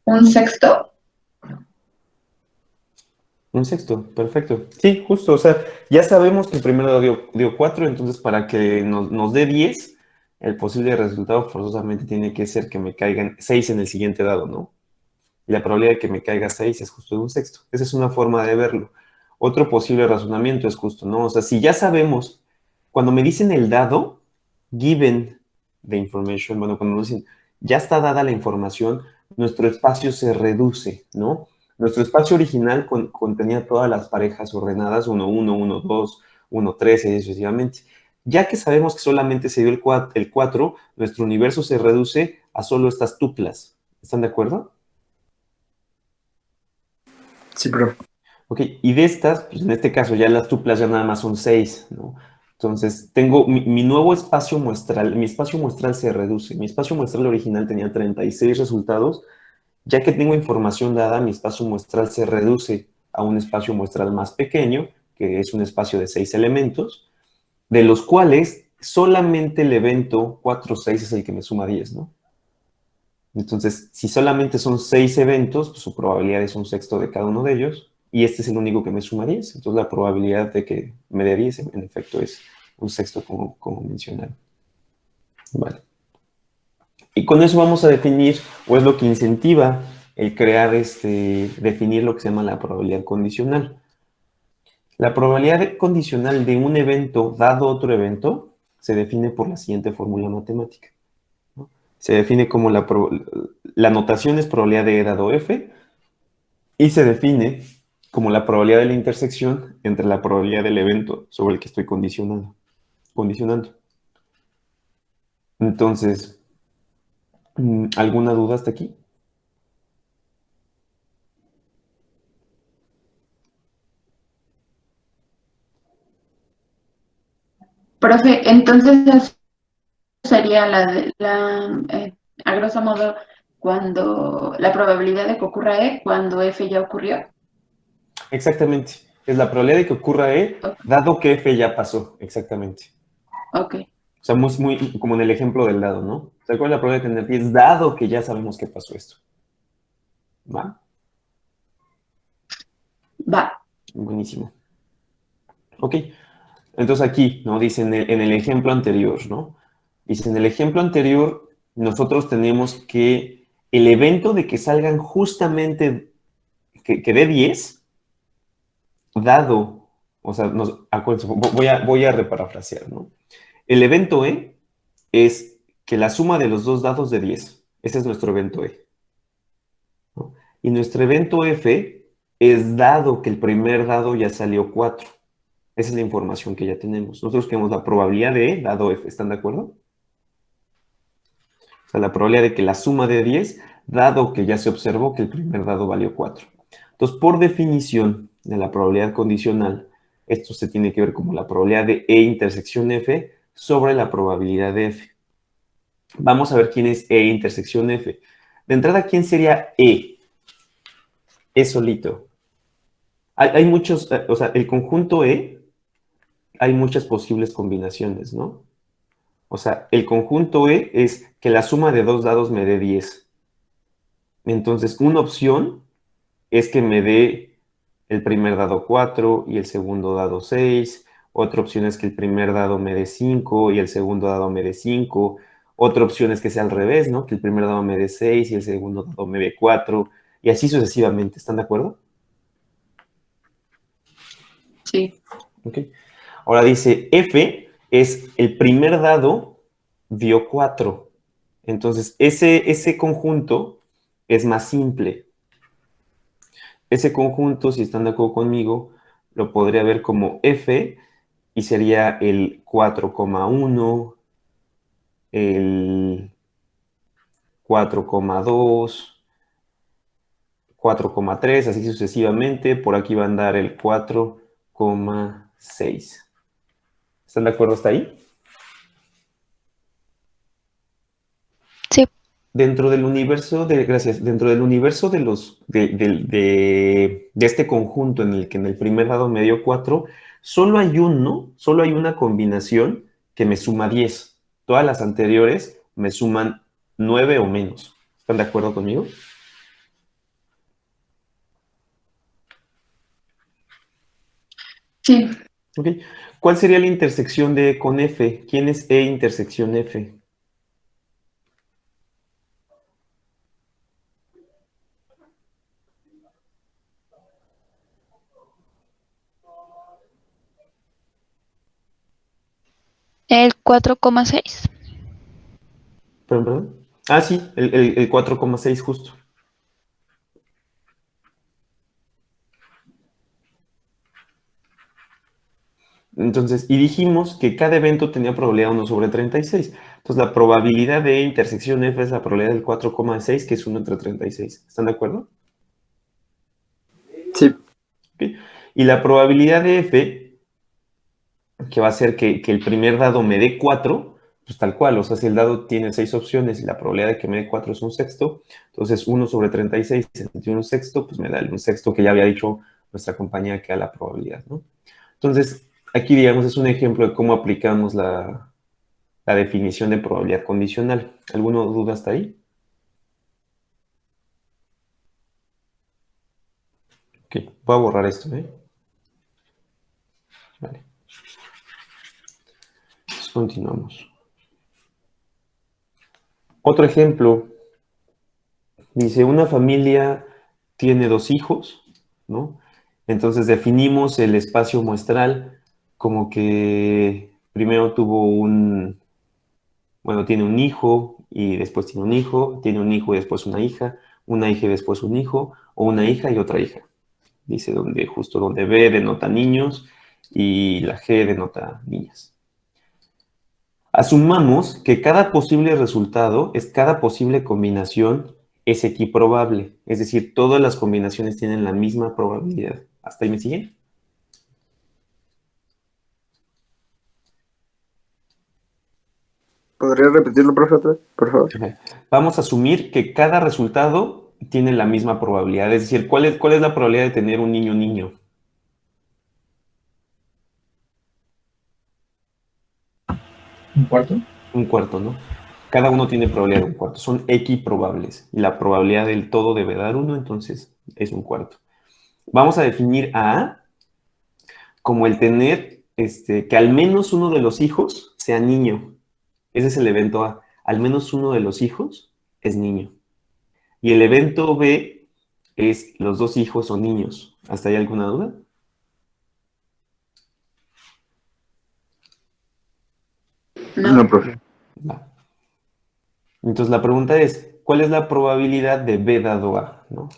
[SPEAKER 1] ¿Un sexto?
[SPEAKER 2] Un sexto, perfecto. Sí, justo, o sea, ya sabemos que el primer dado dio 4, entonces para que nos dé 10, el posible resultado forzosamente tiene que ser que me caigan 6 en el siguiente dado, ¿no? Y la probabilidad de que me caiga 6 es justo de un sexto. Esa es una forma de verlo. Otro posible razonamiento es justo, ¿no? O sea, si ya sabemos Cuando me dicen el dado, given the information, bueno, cuando nos dicen ya está dada la información, nuestro espacio se reduce, ¿no? Nuestro espacio original contenía todas las parejas ordenadas, 1, 1, 1, 2, 1, 3, y sucesivamente. Ya que sabemos que solamente se dio el 4, nuestro universo se reduce a solo estas tuplas. ¿Están de acuerdo?
[SPEAKER 4] Sí, profe.
[SPEAKER 2] Ok, y de estas, pues en este caso ya las tuplas ya nada más son 6, ¿no? Entonces, tengo mi nuevo espacio muestral, mi espacio muestral se reduce. Mi espacio muestral original tenía 36 resultados. Ya que tengo información dada, mi espacio muestral se reduce a un espacio muestral más pequeño, que es un espacio de 6 elementos, de los cuales solamente el evento 4, 6 es el que me suma 10, ¿no? Entonces, si solamente son 6 eventos, pues su probabilidad es un sexto de cada uno de ellos, y este es el único que me suma 10. Entonces, la probabilidad de que me dé 10, en efecto, es un sexto, como mencionaron. Vale. Y con eso vamos a definir, o es lo que incentiva el crear, definir lo que se llama la probabilidad condicional. La probabilidad condicional de un evento dado otro evento se define por la siguiente fórmula matemática, ¿no? Se define como la notación es probabilidad de E dado F, y se define como la probabilidad de la intersección entre la probabilidad del evento sobre el que estoy condicionando. Entonces, ¿alguna duda hasta aquí?
[SPEAKER 1] Profe, entonces sería a grosso modo, cuando la probabilidad de que ocurra E cuando F ya ocurrió.
[SPEAKER 2] Exactamente. Es la probabilidad de que ocurra E,
[SPEAKER 1] Ok,
[SPEAKER 2] dado que F ya pasó. Exactamente.
[SPEAKER 1] ok.
[SPEAKER 2] O sea, muy como en el ejemplo del dado, ¿no? O sea, ¿cuál es la probabilidad de tener 10 dado que ya sabemos que pasó esto? ¿Va?
[SPEAKER 1] Va.
[SPEAKER 2] Buenísimo. Ok. Entonces aquí, ¿no? Dice en el ejemplo anterior, ¿no? Dice, en el ejemplo anterior, nosotros tenemos que el evento de que salgan justamente, que dé 10, dado, o sea, acuérdense, voy a reparafrasear, ¿no? El evento E es que la suma de los dos dados de 10. Ese es nuestro evento E, ¿no? Y nuestro evento F es dado que el primer dado ya salió 4. Esa es la información que ya tenemos. Nosotros queremos la probabilidad de E dado F. ¿Están de acuerdo? O sea, la probabilidad de que la suma de 10, dado que ya se observó que el primer dado valió 4. Entonces, por definición de la probabilidad condicional, esto se tiene que ver como la probabilidad de E intersección F sobre la probabilidad de F. Vamos a ver quién es E intersección F. De entrada, ¿quién sería E? E solito. Hay muchos, o sea, el conjunto E, hay muchas posibles combinaciones, ¿no? O sea, el conjunto E es que la suma de dos dados me dé 10. Entonces, una opción es que me dé el primer dado 4 y el segundo dado 6. Otra opción es que el primer dado me dé 5 y el segundo dado me dé 5. Otra opción es que sea al revés, ¿no? Que el primer dado me dé 6 y el segundo dado me dé 4. Y así sucesivamente. ¿Están de acuerdo?
[SPEAKER 1] Sí.
[SPEAKER 2] Ok. Ahora dice, F es el primer dado dio 4. Entonces, ese conjunto es más simple. Ese conjunto, si están de acuerdo conmigo, lo podría ver como F y sería el 4,1, el 4,2, 4,3, así sucesivamente. Por aquí va a andar el 4,6. ¿Están de acuerdo hasta ahí?
[SPEAKER 6] Sí.
[SPEAKER 2] Dentro del universo gracias, dentro del universo de este conjunto en el que en el primer dado me dio 4, solo hay una combinación que me suma 10. Todas las anteriores me suman 9 o menos. ¿Están de acuerdo conmigo?
[SPEAKER 1] Sí.
[SPEAKER 2] Ok. ¿Cuál sería la intersección de E con F? ¿Quién es E intersección F?
[SPEAKER 6] El 4,6.
[SPEAKER 2] Perdón. Ah, sí, el 4,6 justo. Entonces, y dijimos que cada evento tenía probabilidad 1/36. Entonces, la probabilidad de intersección F es la probabilidad del 4,6, que es 1/36. ¿Están de acuerdo?
[SPEAKER 4] Sí.
[SPEAKER 2] ¿Okay? Y la probabilidad de F, que va a ser que el primer dado me dé 4, pues tal cual. O sea, si el dado tiene 6 opciones y la probabilidad de que me dé 4 es un sexto, entonces 1/36 entre un sexto, pues me da el un sexto que ya había dicho nuestra compañía que era la probabilidad, ¿no? Entonces, aquí, digamos, es un ejemplo de cómo aplicamos la definición de probabilidad condicional. ¿Alguna duda hasta ahí? Ok, voy a borrar esto, ¿eh? Vale. Entonces, continuamos. Otro ejemplo. Dice, una familia tiene 2 hijos, ¿no? Entonces definimos el espacio muestral como que primero tiene un hijo y después tiene un hijo y después una hija y después un hijo, o una hija y otra hija. Dice justo donde B denota niños y la G denota niñas. Asumamos que cada posible resultado cada posible combinación es equiprobable, es decir, todas las combinaciones tienen la misma probabilidad. ¿Hasta ahí me siguen?
[SPEAKER 4] ¿Podría repetirlo, profe, otra vez, por favor?
[SPEAKER 2] Vamos a asumir que cada resultado tiene la misma probabilidad, es decir, ¿cuál es la probabilidad de tener un niño?
[SPEAKER 3] ¿Un cuarto?
[SPEAKER 2] Un cuarto, ¿no? Cada uno tiene probabilidad de un cuarto, son equiprobables, y la probabilidad del todo debe dar 1, entonces es un cuarto. Vamos a definir a A como el tener que al menos uno de los hijos sea niño. Ese es el evento A. Al menos uno de los hijos es niño. Y el evento B es los 2 hijos son niños. ¿Hasta ahí alguna duda?
[SPEAKER 4] No,
[SPEAKER 1] No,
[SPEAKER 4] profe.
[SPEAKER 2] Va. Entonces la pregunta es, ¿cuál es la probabilidad de B dado A? ¿No?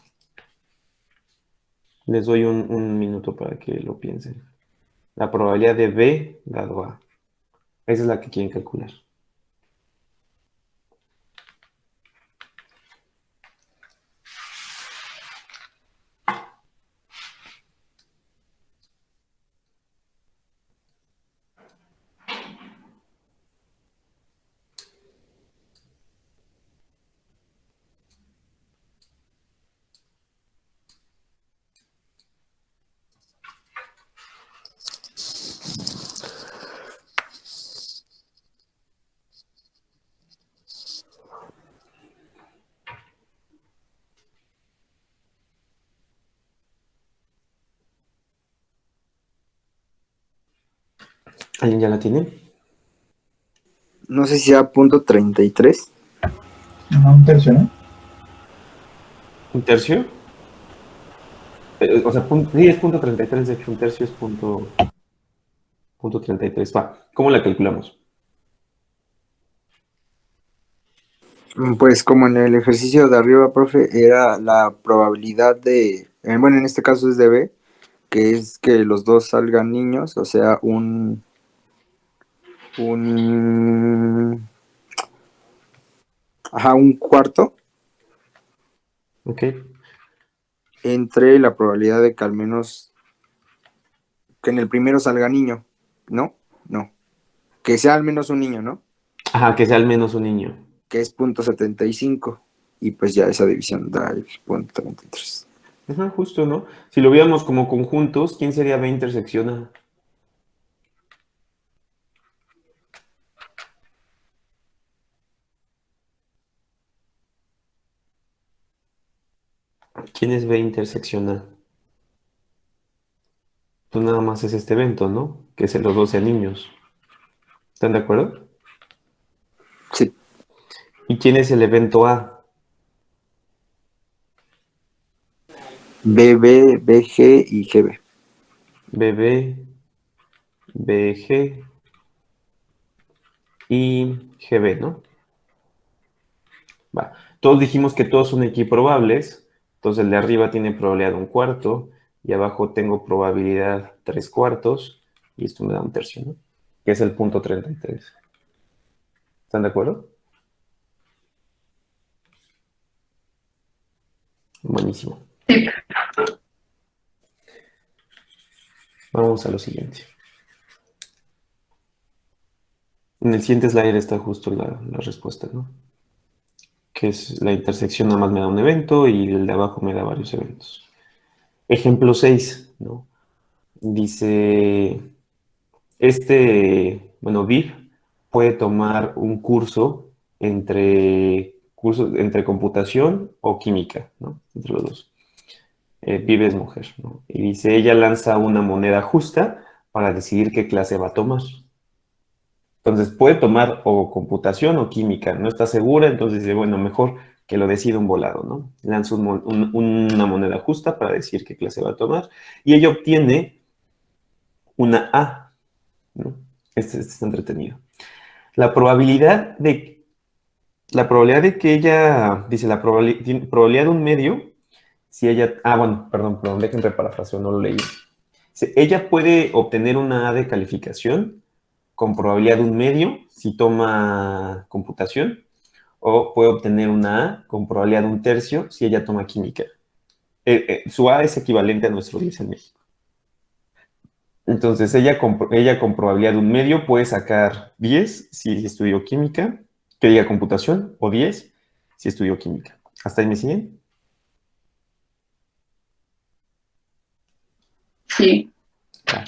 [SPEAKER 2] Les doy un minuto para que lo piensen. La probabilidad de B dado A. Esa es la que quieren calcular. ¿Alguien ya la tiene?
[SPEAKER 4] No sé si sea punto 33.
[SPEAKER 3] No, un tercio, ¿no?
[SPEAKER 2] ¿Un tercio? O sea, sí, es punto 33, de hecho, un tercio es punto 33. Va, ¿cómo la calculamos?
[SPEAKER 4] Pues como en el ejercicio de arriba, profe, era la probabilidad bueno, en este caso es de B, que es que los dos salgan niños, o sea, un cuarto
[SPEAKER 2] Ok.
[SPEAKER 4] entre la probabilidad de que al menos, que en el primero salga niño, ¿no? No, que sea al menos un niño, ¿no?
[SPEAKER 2] Ajá, que sea al menos un niño.
[SPEAKER 4] Que es punto 75, y pues ya esa división da el punto 33.
[SPEAKER 2] Ajá, justo, ¿no? Si lo viéramos como conjuntos, ¿quién sería B intersección A? ¿Quién es B intersección A? Pues nada más es este evento, ¿no? Que es los 12 niños. ¿Están de acuerdo?
[SPEAKER 4] Sí,
[SPEAKER 2] ¿Y quién es el evento A?
[SPEAKER 4] BB, BG y GB.
[SPEAKER 2] BB, BG y GB, ¿no? Va. Todos dijimos que todos son equiprobables, entonces el de arriba tiene probabilidad de 1/4 y abajo tengo probabilidad 3/4 y esto me da 1/3, ¿no? Que es el punto 33. ¿Están de acuerdo? Buenísimo.
[SPEAKER 1] Sí.
[SPEAKER 2] Vamos a lo siguiente. En el siguiente slide está justo la respuesta, ¿no? Que es la intersección nada más me da un evento y el de abajo me da varios eventos. Ejemplo 6, ¿no? Dice, bueno, Viv puede tomar un curso entre computación o química, ¿no? Entre los dos. Viv es mujer, ¿no? Y dice, ella lanza una moneda justa para decidir qué clase va a tomar. Entonces puede tomar o computación o química, no está segura, entonces dice, bueno, mejor que lo decida un volado, ¿no? Lanza una moneda justa para decir qué clase va a tomar y ella obtiene una A, ¿no? Este está entretenido. La probabilidad de que ella, dice, probabilidad de un medio, si ella, bueno, perdón, dejen reparafraseo, no lo leí. Dice, ella puede obtener una A de calificación con probabilidad de un medio si toma computación, o puede obtener una A con probabilidad de 1/3 si ella toma química. Su A es equivalente a nuestro 10 en México. Entonces, ella con probabilidad de un medio puede sacar 10 si estudió química, que diga computación, o 10 si estudió química. ¿Hasta ahí me siguen?
[SPEAKER 1] Sí.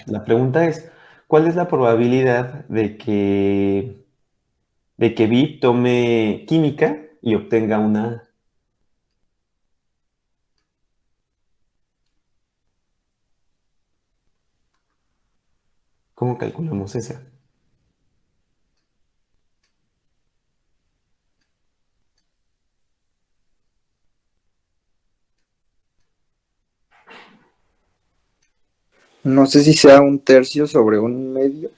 [SPEAKER 2] La pregunta es, ¿cuál es la probabilidad de que Vi tome química y obtenga una A? ¿Cómo calculamos esa?
[SPEAKER 4] No sé si sea 1/3 sobre 1/2.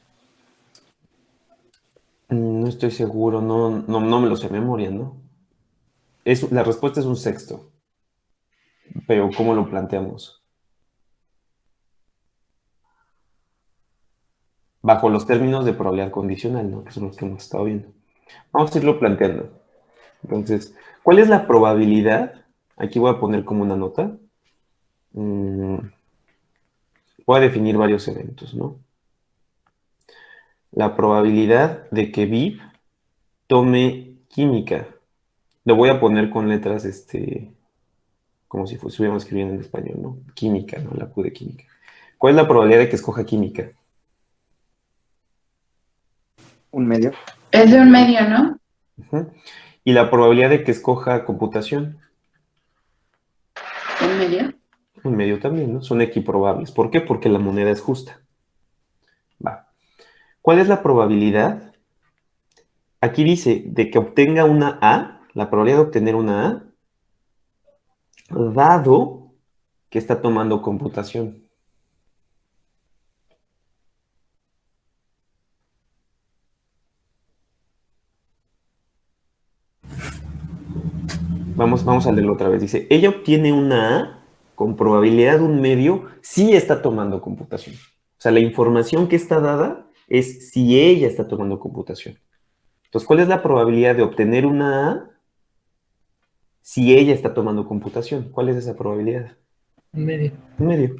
[SPEAKER 2] No estoy seguro, no me lo sé de memoria, ¿no? La respuesta es 1/6, pero ¿cómo lo planteamos? Bajo los términos de probabilidad condicional, ¿no? Que son los que hemos estado viendo. Vamos a irlo planteando. Entonces, ¿cuál es la probabilidad? Aquí voy a poner como una nota. Voy a definir varios eventos, ¿no? La probabilidad de que Viv tome química. Lo voy a poner con letras, como si estuviéramos escribiendo en español, ¿no? Química, ¿no? La Q de química. ¿Cuál es la probabilidad de que escoja química?
[SPEAKER 4] 1/2.
[SPEAKER 1] Es de un medio, ¿no?
[SPEAKER 2] Ujú. ¿Y la probabilidad de que escoja computación?
[SPEAKER 1] Un medio.
[SPEAKER 2] Un medio también, ¿no? Son equiprobables. ¿Por qué? Porque la moneda es justa. Va. ¿Cuál es la probabilidad? Aquí dice de que obtenga una A, la probabilidad de obtener una A, dado que está tomando computación. Vamos a leerlo otra vez. Dice, ella obtiene una A con probabilidad de un medio si está tomando computación. O sea, la información que está dada es si ella está tomando computación. Entonces, ¿cuál es la probabilidad de obtener una A si ella está tomando computación? ¿Cuál es esa probabilidad?
[SPEAKER 3] Un medio.
[SPEAKER 2] Un medio.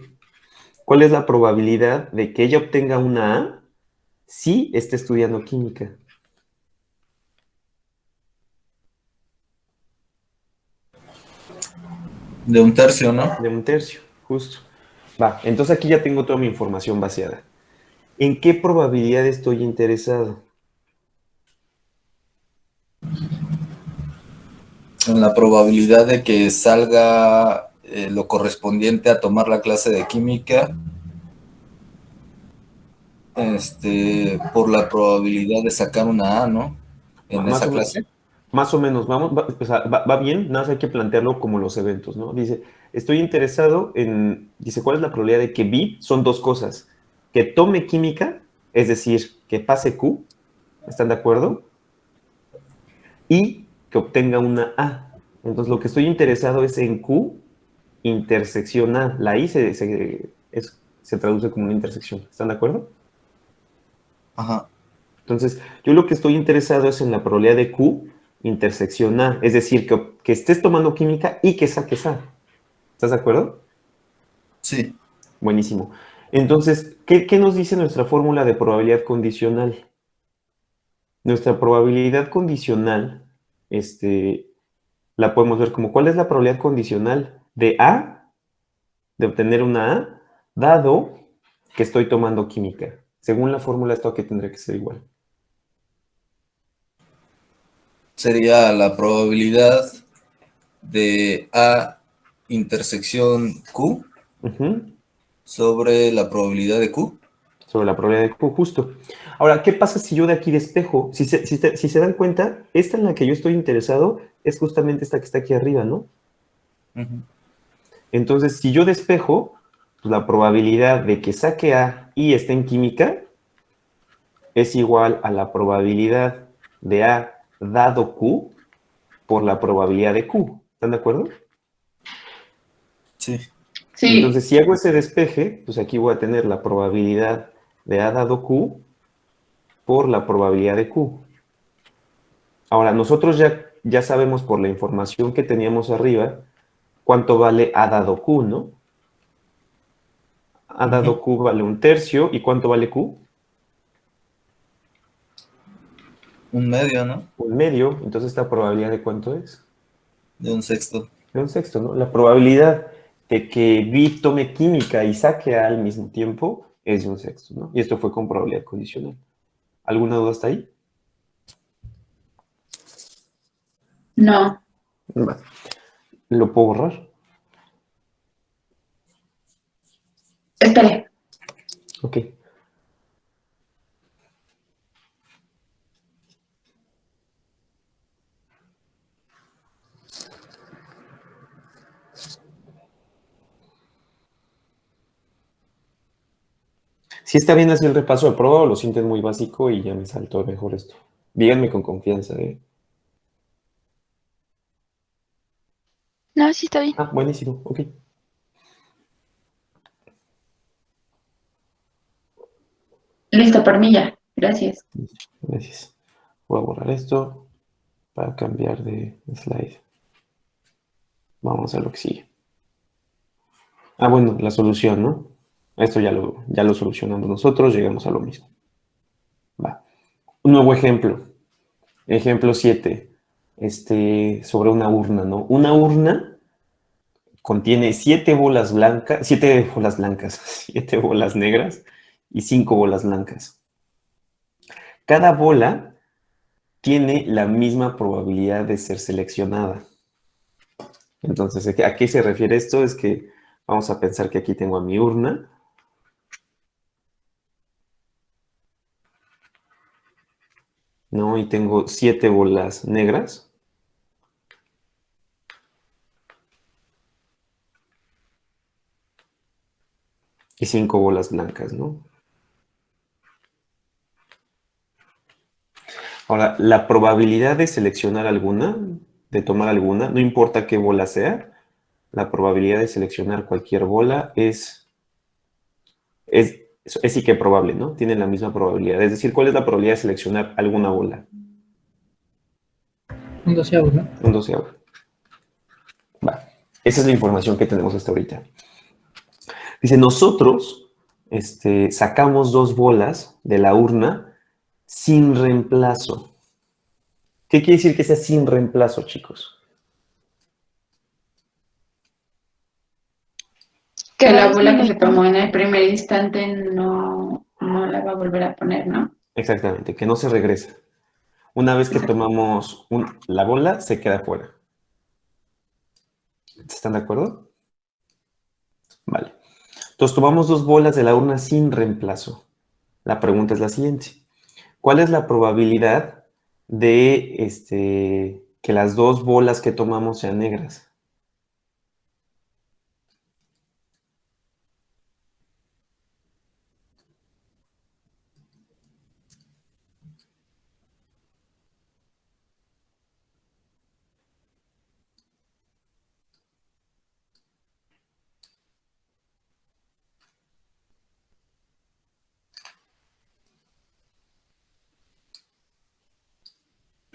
[SPEAKER 2] ¿Cuál es la probabilidad de que ella obtenga una A si está estudiando química?
[SPEAKER 5] De 1/3, ¿no?
[SPEAKER 2] De 1/3, justo. Va, entonces aquí ya tengo toda mi información vaciada. ¿En qué probabilidad estoy interesado?
[SPEAKER 5] En la probabilidad de que salga lo correspondiente a tomar la clase de química, por la probabilidad de sacar una A, ¿no? En
[SPEAKER 2] Más
[SPEAKER 5] esa
[SPEAKER 2] o menos,
[SPEAKER 5] clase.
[SPEAKER 2] o sea, va bien, nada más hay que plantearlo como los eventos, ¿no? Dice, estoy interesado dice, ¿cuál es la probabilidad de que Vi? Son dos cosas, que tome química, es decir, que pase Q, ¿Están de acuerdo? Y que obtenga una A. Entonces, lo que estoy interesado es en Q intersección A. La I se traduce como una intersección. ¿Están de acuerdo?
[SPEAKER 5] Ajá.
[SPEAKER 2] Entonces, yo lo que estoy interesado es en la probabilidad de Q intersección A. Es decir, que estés tomando química y que saques A. ¿Estás de acuerdo?
[SPEAKER 5] Sí.
[SPEAKER 2] Buenísimo. Entonces, ¿qué nos dice nuestra fórmula de probabilidad condicional? Nuestra probabilidad condicional, la podemos ver como, ¿cuál es la probabilidad condicional de A, de obtener una A, dado que estoy tomando química? Según la fórmula, esto aquí tendría que ser igual.
[SPEAKER 5] Sería la probabilidad de A intersección Q
[SPEAKER 2] Ujú.
[SPEAKER 5] sobre la probabilidad de Q.
[SPEAKER 2] Sobre la probabilidad de Q, justo. Ahora, ¿qué pasa si yo de aquí despejo? Si se dan cuenta, esta en la que yo estoy interesado es justamente esta que está aquí arriba, ¿no?
[SPEAKER 5] Ujú.
[SPEAKER 2] Entonces, si yo despejo, pues la probabilidad de que saque A y esté en química es igual a la probabilidad de A dado Q por la probabilidad de Q. ¿Están de acuerdo?
[SPEAKER 5] Sí.
[SPEAKER 1] Sí,
[SPEAKER 2] Entonces, si hago ese despeje, pues aquí voy a tener la probabilidad de A dado Q por la probabilidad de Q. Ahora, nosotros ya sabemos por la información que teníamos arriba cuánto vale A dado Q, ¿no? A dado Q vale 1/3. ¿Y cuánto vale Q?
[SPEAKER 5] 1/2, ¿no?
[SPEAKER 2] 1/2. Entonces, ¿esta probabilidad de cuánto es?
[SPEAKER 5] De 1/6.
[SPEAKER 2] De 1/6, ¿no? La probabilidad de que B tome química y saque A al mismo tiempo es de 1/6, ¿no? Y esto fue con probabilidad condicional. ¿Alguna duda hasta ahí?
[SPEAKER 1] no.
[SPEAKER 2] Va. ¿Lo puedo borrar?
[SPEAKER 1] Espere.
[SPEAKER 2] Ok. Si está bien así el repaso de prueba o lo sienten muy básico y ya me saltó mejor esto. Díganme con confianza, ¿eh?
[SPEAKER 6] No, sí está bien.
[SPEAKER 2] Ah, buenísimo, ok.
[SPEAKER 1] Listo, por mí ya. Gracias.
[SPEAKER 2] Gracias. Voy a borrar esto para cambiar de slide. Vamos a lo que sigue. Ah, bueno, la solución, ¿no? Esto ya lo solucionamos nosotros, llegamos a lo mismo. Va. Un nuevo ejemplo. Ejemplo 7. Sobre una urna, ¿no? Una urna contiene 7 bolas negras y 5 bolas blancas. Cada bola tiene la misma probabilidad de ser seleccionada. Entonces, ¿a qué se refiere esto? Es que vamos a pensar que aquí tengo a mi urna. ¿No? Y tengo 7 bolas negras. Y 5 bolas blancas, ¿no? Ahora, la probabilidad de seleccionar alguna, de tomar alguna, no importa qué bola sea, la probabilidad de seleccionar cualquier bola es sí que probable, ¿no? Tienen la misma probabilidad. Es decir, ¿cuál es la probabilidad de seleccionar alguna bola?
[SPEAKER 3] Un doceavo, ¿no?
[SPEAKER 2] Un doceavo. Va. Esa es la información que tenemos hasta ahorita. Dice, nosotros sacamos 2 bolas de la urna sin reemplazo. ¿Qué quiere decir que sea sin reemplazo, chicos?
[SPEAKER 1] Que
[SPEAKER 6] Cada
[SPEAKER 1] la
[SPEAKER 6] vez
[SPEAKER 1] bola
[SPEAKER 6] no
[SPEAKER 1] que
[SPEAKER 6] hay
[SPEAKER 1] se tomó en el primer instante no la va a volver a poner, ¿no?
[SPEAKER 2] Exactamente, que no se regresa. Una vez que tomamos la bola, se queda fuera. ¿Están de acuerdo? Vale. Entonces tomamos 2 bolas de la urna sin reemplazo. La pregunta es la siguiente. ¿Cuál es la probabilidad de que las 2 bolas que tomamos sean negras?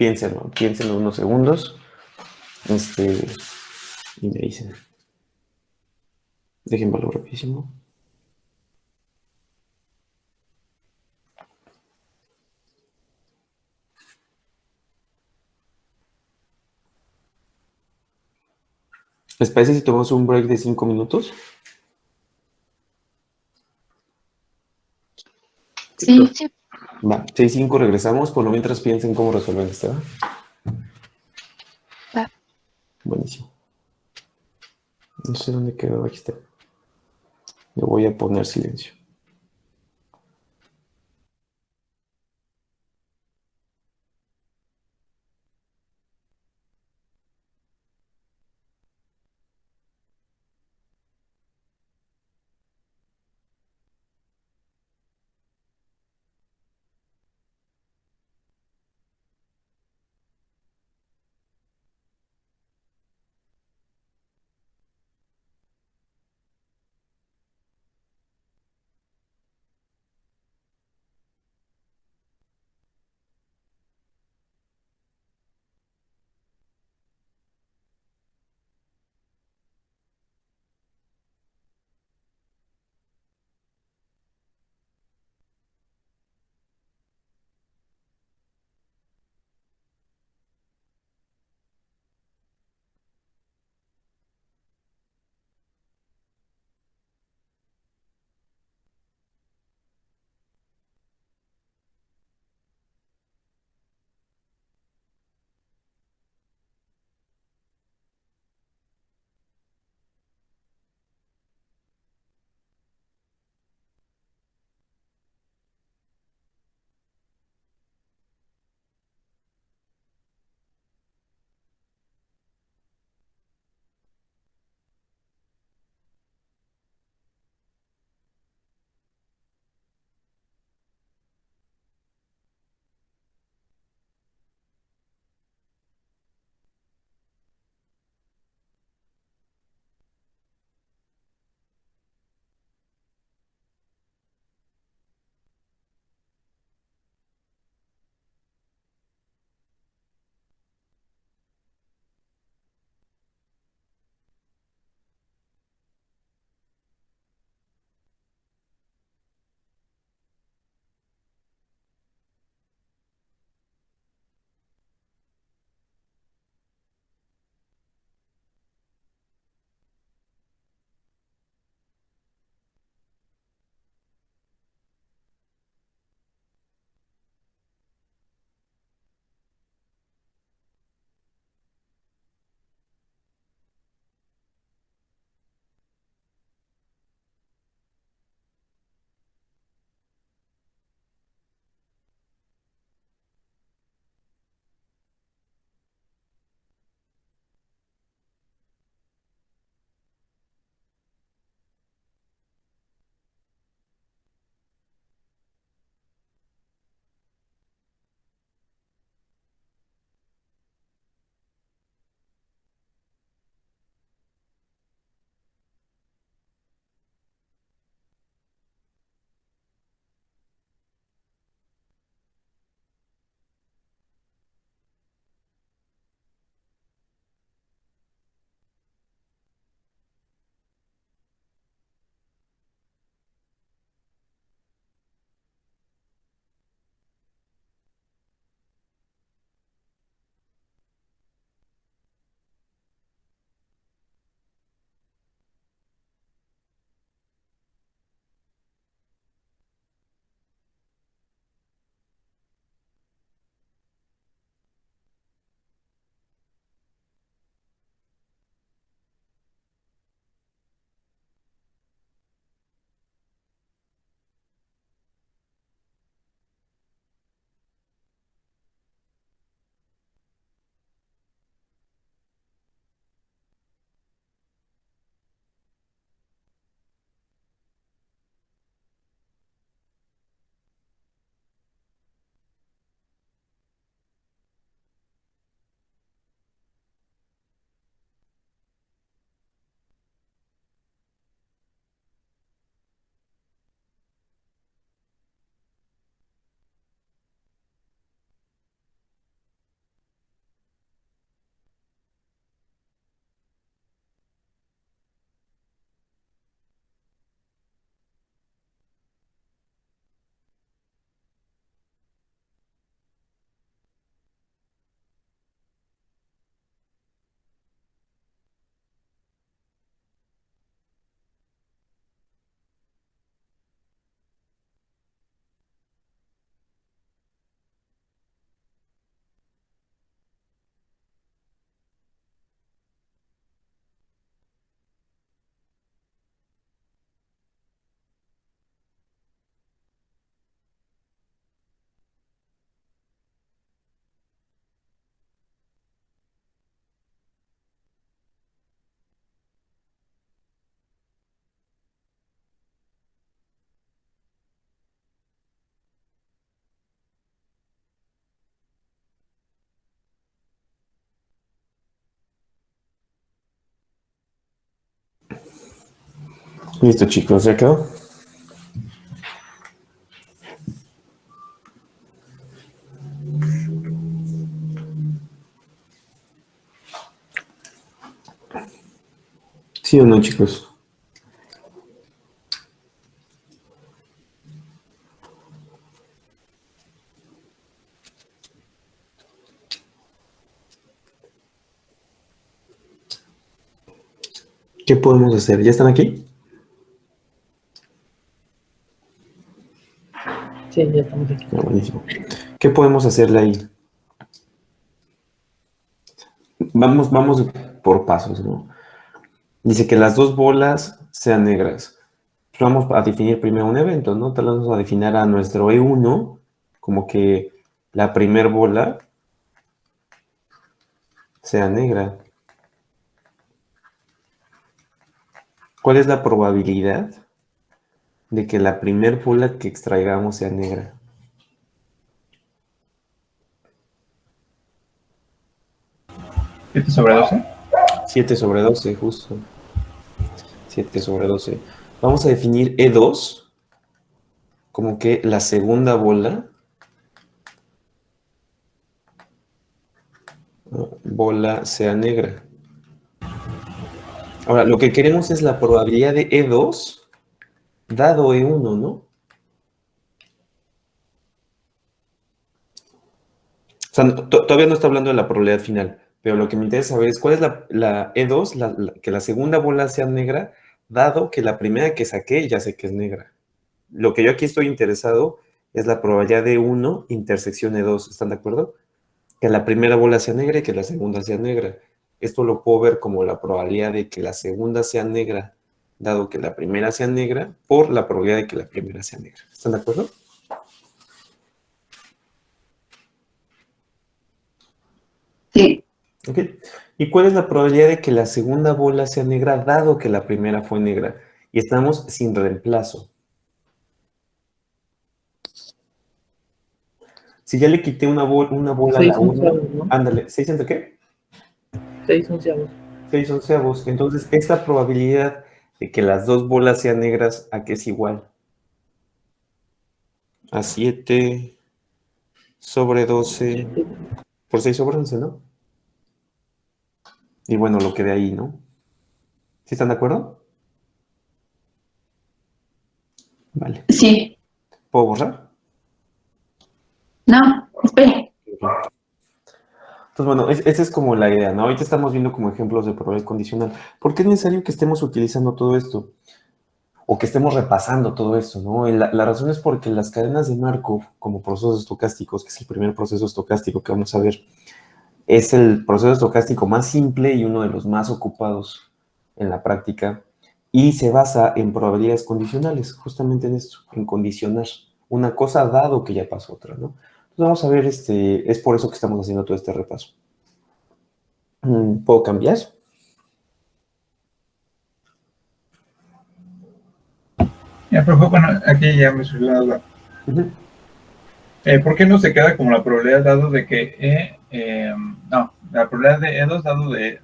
[SPEAKER 2] piénsenlo unos segundos. Y me dicen. Déjenmelo rapidísimo. ¿Les parece si tomamos un break de 5 minutos?
[SPEAKER 1] Sí,
[SPEAKER 6] Sí,
[SPEAKER 2] Va, 6:05 regresamos, por lo mientras piensen cómo resolver esto. ¿Va?
[SPEAKER 6] va.
[SPEAKER 2] Buenísimo. No sé dónde quedó, aquí está. Le voy a poner silencio. Listo, chicos, ¿ya quedó? ¿Sí o no, chicos? ¿Qué podemos hacer? ¿Ya están aquí?
[SPEAKER 3] Sí, ya estamos aquí.
[SPEAKER 2] Ah, buenísimo. ¿Qué podemos hacerle ahí? Vamos por pasos, ¿no? Dice que las dos bolas sean negras. Vamos a definir primero un evento, ¿no? Tal vez vamos a definir a nuestro E1 como que la primer bola sea negra. ¿Cuál es la probabilidad de que la primer bola que extraigamos sea negra?
[SPEAKER 7] ¿7/12?
[SPEAKER 2] 7/12, justo. 7/12. Vamos a definir E2 como que la segunda bola sea negra. Ahora, lo que queremos es la probabilidad de E2 dado E1, ¿no? O sea, todavía no está hablando de la probabilidad final, pero lo que me interesa saber es cuál es la E2, que la segunda bola sea negra, dado que la primera que saqué ya sé que es negra. Lo que yo aquí estoy interesado es la probabilidad de E1 intersección E2, ¿están de acuerdo? Que la primera bola sea negra y que la segunda sea negra. Esto lo puedo ver como la probabilidad de que la segunda sea negra, dado que la primera sea negra, por la probabilidad de que la primera sea negra. ¿Están de acuerdo?
[SPEAKER 1] Sí.
[SPEAKER 2] Ok. ¿Y cuál es la probabilidad de que la segunda bola sea negra, dado que la primera fue negra? Y estamos sin reemplazo. Si ya le quité una bola a la
[SPEAKER 3] 6
[SPEAKER 2] 1,
[SPEAKER 3] onceavos, ¿no?
[SPEAKER 2] ándale, ¿6 entre qué?
[SPEAKER 3] 6 onceavos.
[SPEAKER 2] 6 onceavos. Entonces, esta probabilidad de que las dos bolas sean negras, ¿a qué es igual? A 7/12 por 6/11, ¿no? Y bueno, lo que de ahí, ¿no? ¿Sí están de acuerdo? Vale.
[SPEAKER 1] Sí.
[SPEAKER 2] ¿Puedo borrar?
[SPEAKER 1] No, espere.
[SPEAKER 2] Entonces, bueno, esa es como la idea, ¿no? Ahorita estamos viendo como ejemplos de probabilidad condicional. ¿Por qué es necesario que estemos utilizando todo esto? O que estemos repasando todo esto, ¿no? Y la razón es porque las cadenas de Markov, como procesos estocásticos, que es el primer proceso estocástico que vamos a ver, es el proceso estocástico más simple y uno de los más ocupados en la práctica, y se basa en probabilidades condicionales, justamente en esto, en condicionar una cosa dado que ya pasó otra, ¿no? Entonces vamos a ver, es por eso que estamos haciendo todo este repaso. ¿Puedo cambiar?
[SPEAKER 7] Ya, profe, bueno, aquí ya me surgió la duda.
[SPEAKER 2] Uh-huh.
[SPEAKER 7] ¿Por qué no se queda como la probabilidad dado de que no, la probabilidad de E2 dado de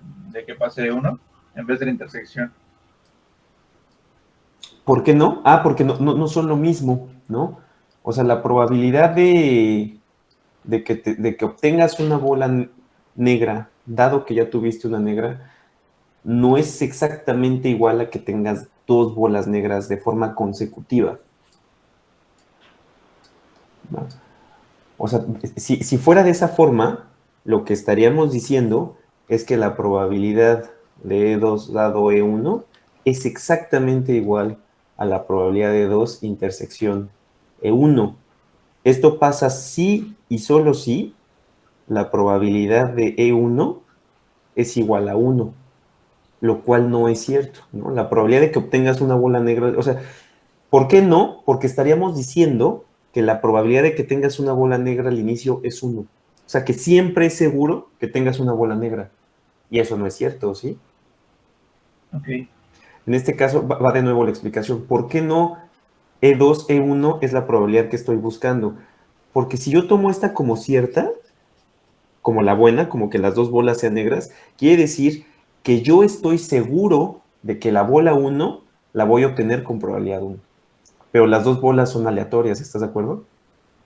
[SPEAKER 7] que pase E1 en vez de la intersección?
[SPEAKER 2] ¿Por qué no? Ah, porque no son lo mismo, ¿no? O sea, la probabilidad de que obtengas una bola negra, dado que ya tuviste una negra, no es exactamente igual a que tengas dos bolas negras de forma consecutiva, ¿no? O sea, si fuera de esa forma, lo que estaríamos diciendo es que la probabilidad de E2 dado E1 es exactamente igual a la probabilidad de E2 intersección E1. Esto pasa si y solo si la probabilidad de E1 es igual a 1, lo cual no es cierto, ¿no? La probabilidad de que obtengas una bola negra, o sea, ¿por qué no? Porque estaríamos diciendo que la probabilidad de que tengas una bola negra al inicio es 1. O sea, que siempre es seguro que tengas una bola negra. Y eso no es cierto, ¿sí?
[SPEAKER 7] Ok.
[SPEAKER 2] En este caso va de nuevo la explicación. ¿Por qué no E2, E1 es la probabilidad que estoy buscando? Porque si yo tomo esta como cierta, como la buena, como que las dos bolas sean negras, quiere decir que yo estoy seguro de que la bola 1 la voy a obtener con probabilidad 1. Pero las dos bolas son aleatorias, ¿estás de acuerdo?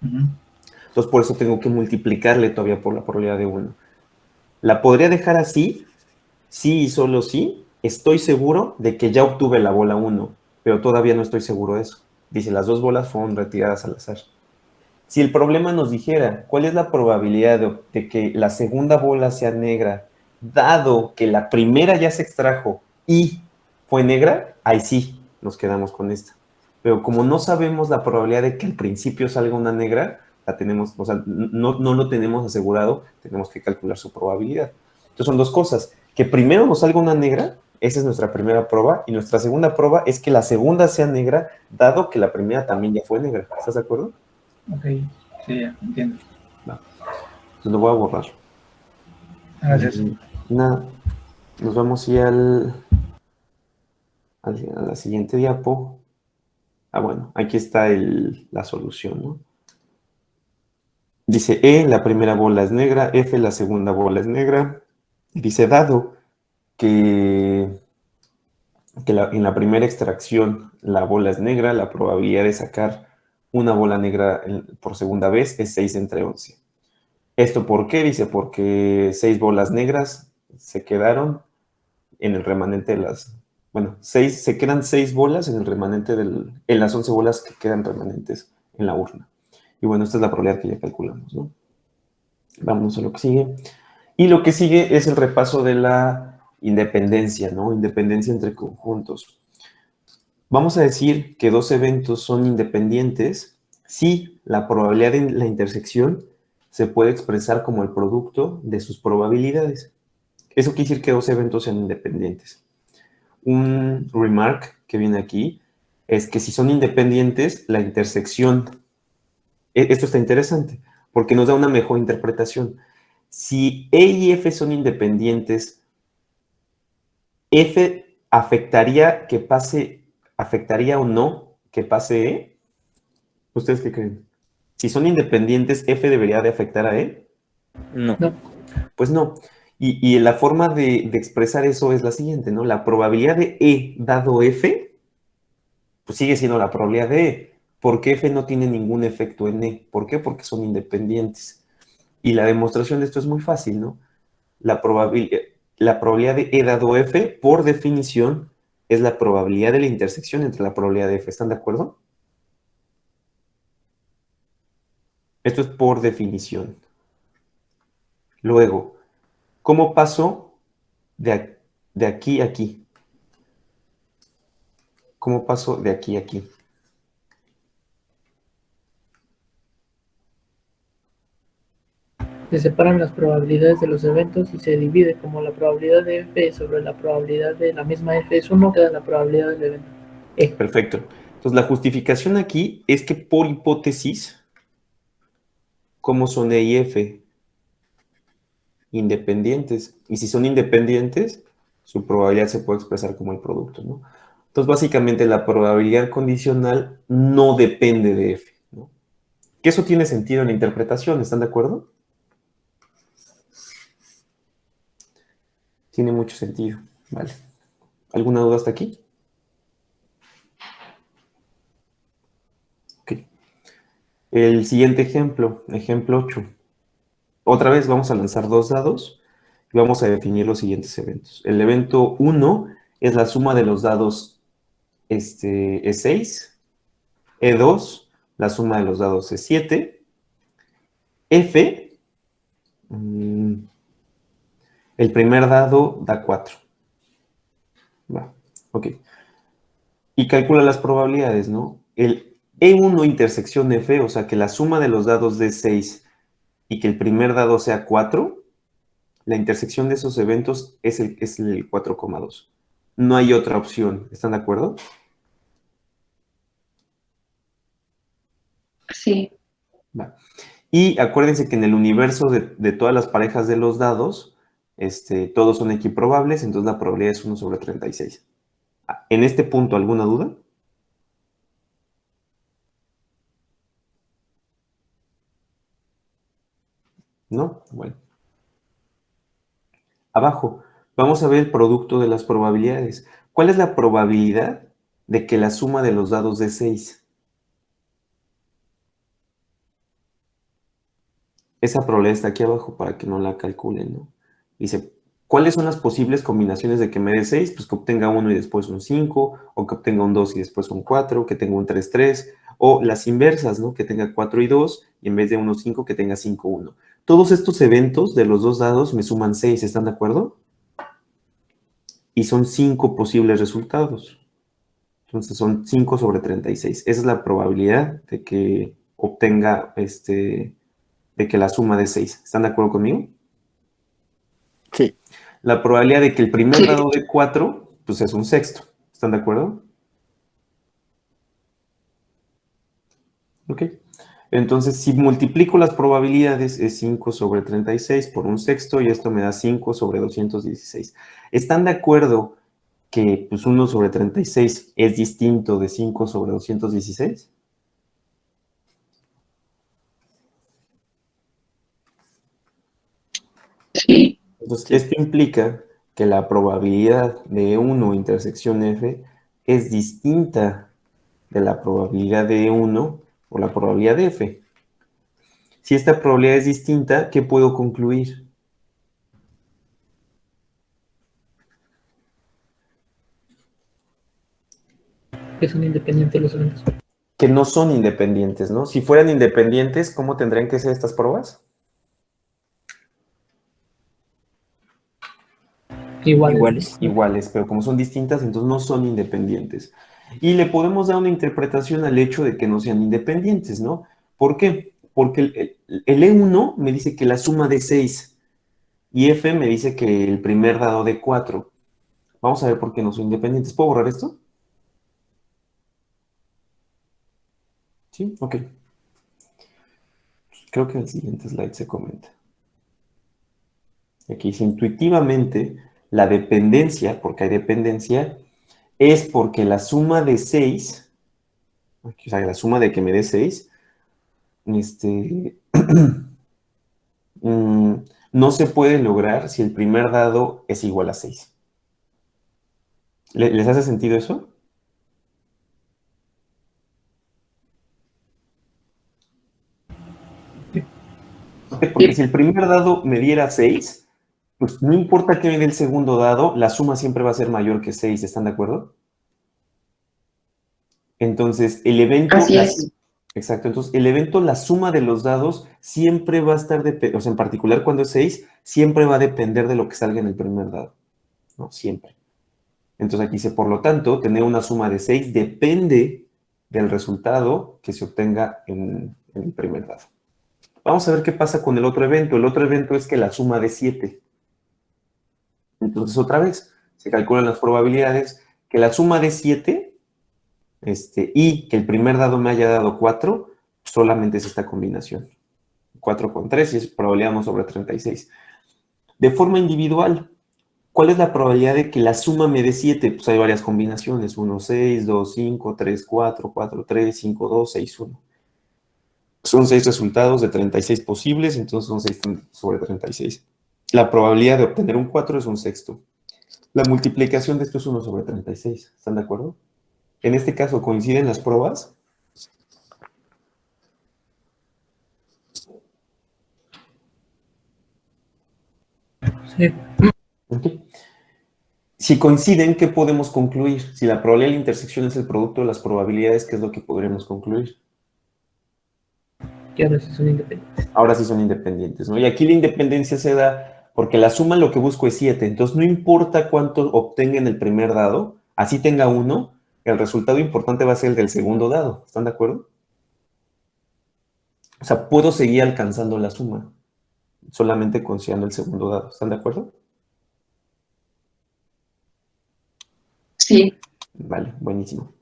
[SPEAKER 7] Ujú.
[SPEAKER 2] Entonces por eso tengo que multiplicarle todavía por la probabilidad de 1. ¿La podría dejar así? Sí y solo sí. Estoy seguro de que ya obtuve la bola 1, pero todavía no estoy seguro de eso. Dice, las dos bolas fueron retiradas al azar. Si el problema nos dijera, ¿cuál es la probabilidad de que la segunda bola sea negra, dado que la primera ya se extrajo y fue negra? Ahí sí, nos quedamos con esta. Pero como no sabemos la probabilidad de que al principio salga una negra, la tenemos, o sea, no lo tenemos asegurado, tenemos que calcular su probabilidad. Entonces son dos cosas, que primero nos salga una negra, esa es nuestra primera prueba, y nuestra segunda prueba es que la segunda sea negra, dado que la primera también ya fue negra. ¿Estás de acuerdo?
[SPEAKER 7] Ok, sí, ya, entiendo.
[SPEAKER 2] Entonces lo voy a borrar.
[SPEAKER 7] Gracias.
[SPEAKER 2] Nada. Nos vamos a ir a la siguiente diapo. Bueno, aquí está la solución, ¿no? Dice E, la primera bola es negra, F, la segunda bola es negra. Dice, dado que en la primera extracción la bola es negra, la probabilidad de sacar una bola negra por segunda vez es 6 entre 11. ¿Esto por qué? Dice, porque 6 bolas negras se quedaron en el remanente de se quedan 6 bolas en el remanente en las 11 bolas que quedan remanentes en la urna. Y bueno, esta es la probabilidad que ya calculamos, ¿no? Vámonos a lo que sigue. Y lo que sigue es el repaso de la independencia, ¿no? Independencia entre conjuntos. Vamos a decir que dos eventos son independientes si la probabilidad de la intersección se puede expresar como el producto de sus probabilidades. Eso quiere decir que dos eventos sean independientes. Un remark que viene aquí es que si son independientes, la intersección, esto está interesante, porque nos da una mejor interpretación. Si E y F son independientes, F afectaría o no que pase E. ¿Ustedes qué creen? Si son independientes, F debería de afectar a E.
[SPEAKER 5] No.
[SPEAKER 3] No.
[SPEAKER 2] Pues no. Y la forma de expresar eso es la siguiente, ¿no? La probabilidad de E dado F, pues sigue siendo la probabilidad de E, porque F no tiene ningún efecto en E. ¿Por qué? Porque son independientes. Y la demostración de esto es muy fácil, ¿no? La probabilidad de E dado F, por definición, es la probabilidad de la intersección entre la probabilidad de F. ¿Están de acuerdo? Esto es por definición. Luego, ¿cómo paso de aquí a aquí? ¿Cómo paso de aquí a aquí?
[SPEAKER 3] Se separan las probabilidades de los eventos y se divide como la probabilidad de F sobre la probabilidad de la misma F es 1, queda la probabilidad del evento E.
[SPEAKER 2] Perfecto. Entonces, la justificación aquí es que por hipótesis, ¿cómo son E y F? Independientes. Y si son independientes, su probabilidad se puede expresar como el producto, ¿no? Entonces, básicamente, la probabilidad condicional no depende de F, ¿no? Que eso tiene sentido en la interpretación, ¿están de acuerdo? Tiene mucho sentido, ¿vale? ¿Alguna duda hasta aquí? Ok. El siguiente ejemplo, ejemplo 8. Otra vez vamos a lanzar dos dados y vamos a definir los siguientes eventos. El evento 1 es la suma de los dados es 6. E2, la suma de los dados es 7. F, el primer dado da 4. Va, ok. Y calcula las probabilidades, ¿no? El E1 intersección F, o sea, que la suma de los dados de 6 y que el primer dado sea 4, la intersección de esos eventos es el 4,2. No hay otra opción. ¿Están de acuerdo?
[SPEAKER 1] Sí.
[SPEAKER 2] Va. Y acuérdense que en el universo de todas las parejas de los dados, todos son equiprobables, entonces la probabilidad es 1 sobre 36. ¿En este punto alguna duda? ¿No? Bueno. Abajo, vamos a ver el producto de las probabilidades. ¿Cuál es la probabilidad de que la suma de los dados de 6. Esa probabilidad está aquí abajo para que no la calculen, ¿no? Dice, ¿cuáles son las posibles combinaciones de que me dé 6? Pues que obtenga 1 y después un 5, o que obtenga un 2 y después un 4, que tenga un 3, 3, o las inversas, ¿no? Que tenga 4 y 2, y en vez de 1, 5, que tenga 5, 1. Todos estos eventos de los dos dados me suman 6, ¿están de acuerdo? Y son 5 posibles resultados. Entonces son 5 sobre 36. Esa es la probabilidad de que obtenga, de que la suma de 6. ¿Están de acuerdo conmigo?
[SPEAKER 4] Sí.
[SPEAKER 2] La probabilidad de que el primer
[SPEAKER 1] Sí.
[SPEAKER 2] dado de 4, pues es un sexto. ¿Están de acuerdo? Ok. Entonces, si multiplico las probabilidades, es 5 sobre 36 por un sexto, y esto me da 5 sobre 216. ¿Están de acuerdo que pues, 1 sobre 36 es distinto de 5 sobre 216?
[SPEAKER 1] Sí.
[SPEAKER 2] Entonces,
[SPEAKER 4] Sí.
[SPEAKER 2] esto implica que la probabilidad de E1 intersección F es distinta de la probabilidad de E1 por la probabilidad de F. Si esta probabilidad es distinta, ¿qué puedo concluir?
[SPEAKER 3] Que son independientes los eventos.
[SPEAKER 2] Que no son independientes, ¿no? Si fueran independientes, ¿cómo tendrían que ser estas pruebas?
[SPEAKER 3] Iguales.
[SPEAKER 2] Iguales, pero como son distintas, entonces no son independientes. Y le podemos dar una interpretación al hecho de que no sean independientes, ¿no? ¿Por qué? Porque el E1 me dice que la suma de 6 y F me dice que el primer dado de 4. Vamos a ver por qué no son independientes. ¿Puedo borrar esto? Sí, ok. Creo que en el siguiente slide se comenta. Aquí dice, intuitivamente, la dependencia, porque hay dependencia, es porque la suma de 6, o sea, la suma de que me dé 6, no se puede lograr si el primer dado es igual a 6. ¿Les hace sentido eso? Porque si el primer dado me diera 6, pues no importa que me dé el segundo dado, la suma siempre va a ser mayor que 6, ¿están de acuerdo? Entonces, el evento...
[SPEAKER 1] Así es.
[SPEAKER 2] Exacto, entonces el evento, la suma de los dados, siempre va a estar, o sea, en particular cuando es 6, siempre va a depender de lo que salga en el primer dado, ¿no? Siempre. Entonces aquí dice, por lo tanto, tener una suma de 6 depende del resultado que se obtenga en el primer dado. Vamos a ver qué pasa con el otro evento. El otro evento es que la suma de 7. Entonces, otra vez, se calculan las probabilidades que la suma de 7 y que el primer dado me haya dado 4, solamente es esta combinación. 4 con 3 y es probabilidad 1 sobre 36. De forma individual, ¿cuál es la probabilidad de que la suma me dé 7? Pues hay varias combinaciones. 1, 6, 2, 5, 3, 4, 4, 3, 5, 2, 6, 1. Son 6 resultados de 36 posibles, entonces son 6 sobre 36. La probabilidad de obtener un 4 es un sexto. La multiplicación de esto es 1 sobre 36. ¿Están de acuerdo? En este caso, ¿coinciden las pruebas?
[SPEAKER 3] Sí.
[SPEAKER 2] Okay. Si coinciden, ¿qué podemos concluir? Si la probabilidad de la intersección es el producto de las probabilidades, ¿qué es lo que podríamos concluir?
[SPEAKER 3] Que ahora sí son independientes.
[SPEAKER 2] Ahora sí son independientes, ¿no? Y aquí la independencia se da porque la suma lo que busco es 7. Entonces, no importa cuánto obtenga en el primer dado, así tenga 1, el resultado importante va a ser el del segundo dado. ¿Están de acuerdo? O sea, puedo seguir alcanzando la suma, solamente considerando el segundo dado. ¿Están de acuerdo?
[SPEAKER 1] Sí.
[SPEAKER 2] Vale, buenísimo.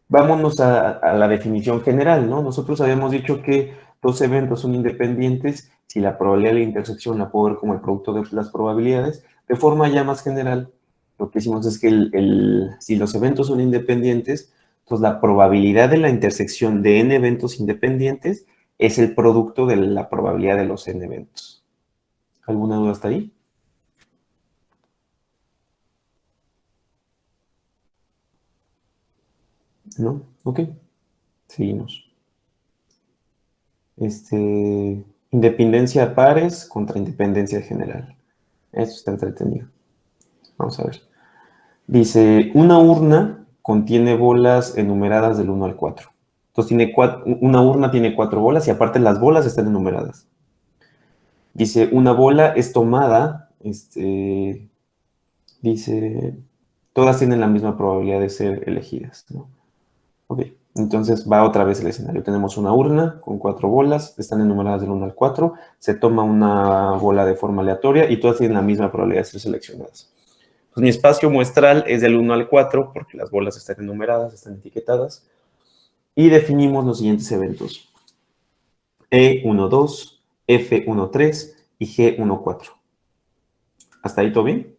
[SPEAKER 2] Vámonos a la definición general, ¿no? Nosotros habíamos dicho que dos eventos son independientes si la probabilidad de la intersección la puedo ver como el producto de las probabilidades. De forma ya más general, lo que hicimos es que si los eventos son independientes, pues la probabilidad de la intersección de n eventos independientes es el producto de la probabilidad de los n eventos. ¿Alguna duda hasta ahí? ¿No? Ok, seguimos. Independencia a pares contra independencia general. Esto está entretenido. Vamos a ver. Dice, una urna contiene bolas enumeradas del 1 al 4. Entonces, una urna tiene 4 bolas y aparte las bolas están enumeradas. Dice, una bola es tomada, dice, todas tienen la misma probabilidad de ser elegidas, ¿no? Ok, entonces va otra vez el escenario. Tenemos una urna con 4 bolas, están enumeradas del 1 al 4, se toma una bola de forma aleatoria y todas tienen la misma probabilidad de ser seleccionadas. Pues mi espacio muestral es del 1 al 4 porque las bolas están enumeradas, están etiquetadas. Y definimos los siguientes eventos. E12, F13 y G14. ¿Hasta ahí todo bien?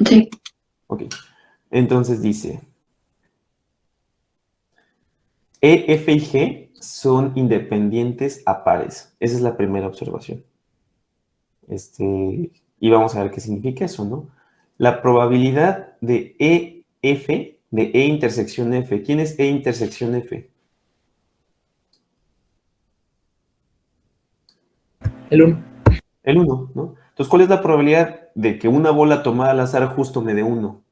[SPEAKER 1] Sí.
[SPEAKER 2] Ok. Entonces dice, E, F y G son independientes a pares. Esa es la primera observación. Y vamos a ver qué significa eso, ¿no? La probabilidad de EF, de E intersección F. ¿Quién es E intersección F?
[SPEAKER 3] El 1.
[SPEAKER 2] El 1, ¿no? Entonces, ¿cuál es la probabilidad de que una bola tomada al azar justo me dé 1?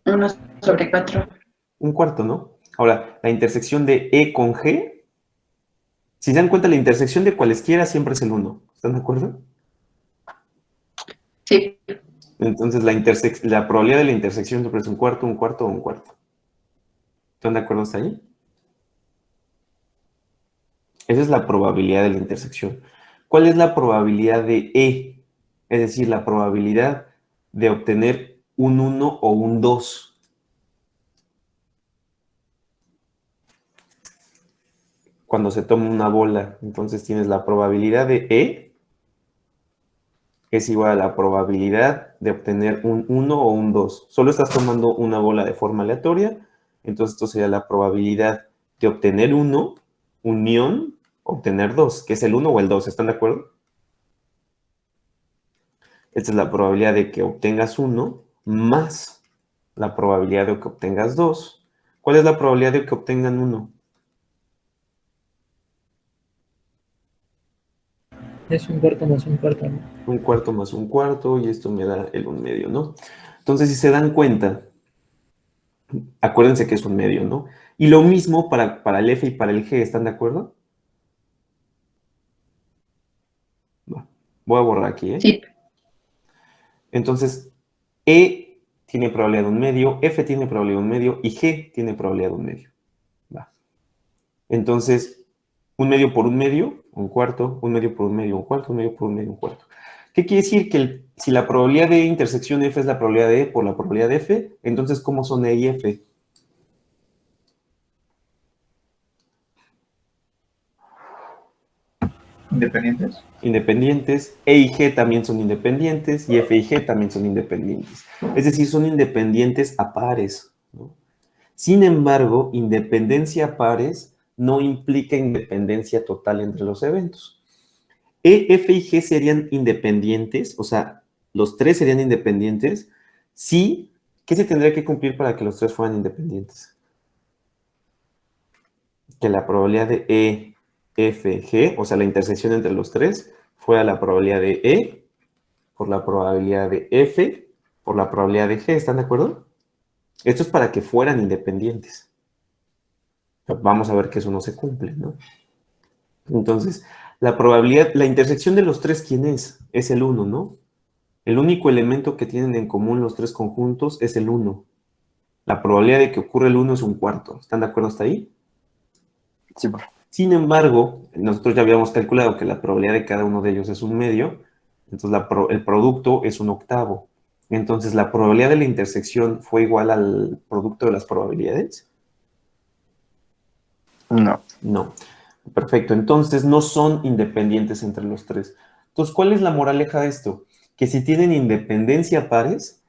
[SPEAKER 1] 1/4.
[SPEAKER 2] Un cuarto, ¿no? Ahora, la intersección de E con G, si se dan cuenta, la intersección de cualesquiera siempre es el 1. ¿Están de acuerdo?
[SPEAKER 1] Sí.
[SPEAKER 2] Entonces, la probabilidad de la intersección siempre es un cuarto, un cuarto o un cuarto. ¿Están de acuerdo hasta ahí? Esa es la probabilidad de la intersección. ¿Cuál es la probabilidad de E? Es decir, la probabilidad de obtener un 1 o un 2. Cuando se toma una bola, entonces tienes la probabilidad de E es igual a la probabilidad de obtener un 1 o un 2. Solo estás tomando una bola de forma aleatoria, entonces esto sería la probabilidad de obtener 1, unión, obtener 2, que es el 1 o el 2. ¿Están de acuerdo? Esta es la probabilidad de que obtengas 1 más la probabilidad de que obtengas 2. ¿Cuál es la probabilidad de que obtengan 1?
[SPEAKER 3] Es un cuarto más un cuarto, ¿no?
[SPEAKER 2] Un cuarto más un cuarto y esto me da el 1/2, ¿no? Entonces, si se dan cuenta, acuérdense que es un medio, ¿no? Y lo mismo para el F y para el G, ¿están de acuerdo? Voy a borrar aquí, ¿eh?
[SPEAKER 1] Sí.
[SPEAKER 2] Entonces, E tiene probabilidad de un medio, F tiene probabilidad de un medio y G tiene probabilidad de un medio. Va. Entonces, un medio por un medio, un cuarto, un medio por un medio, un cuarto, un medio por un medio, un cuarto. ¿Qué quiere decir? Que si la probabilidad de intersección F es la probabilidad de E por la probabilidad de F, entonces, ¿cómo son E y F?
[SPEAKER 7] Independientes.
[SPEAKER 2] Independientes, E y G también son independientes y F y G también son independientes. Es decir, son independientes a pares, ¿no? Sin embargo, independencia a pares no implica independencia total entre los eventos. E, F y G serían independientes, o sea, los tres serían independientes si, ¿qué se tendría que cumplir para que los tres fueran independientes? Que la probabilidad de E, F, G, o sea, la intersección entre los tres, fuera la probabilidad de E por la probabilidad de F por la probabilidad de G, ¿están de acuerdo? Esto es para que fueran independientes. Vamos a ver que eso no se cumple, ¿no? Entonces, la probabilidad, la intersección de los tres, ¿quién es? Es el 1, ¿no? El único elemento que tienen en común los tres conjuntos es el 1. La probabilidad de que ocurra el 1 es un cuarto. ¿Están de acuerdo hasta ahí?
[SPEAKER 4] Sí, profe.
[SPEAKER 2] Sin embargo, nosotros ya habíamos calculado que la probabilidad de cada uno de ellos es un medio, entonces el producto es un octavo. Entonces, ¿la probabilidad de la intersección fue igual al producto de las probabilidades?
[SPEAKER 4] No.
[SPEAKER 2] No. Perfecto. Entonces, no son independientes entre los tres. Entonces, ¿cuál es la moraleja de esto? Que si tienen independencia pares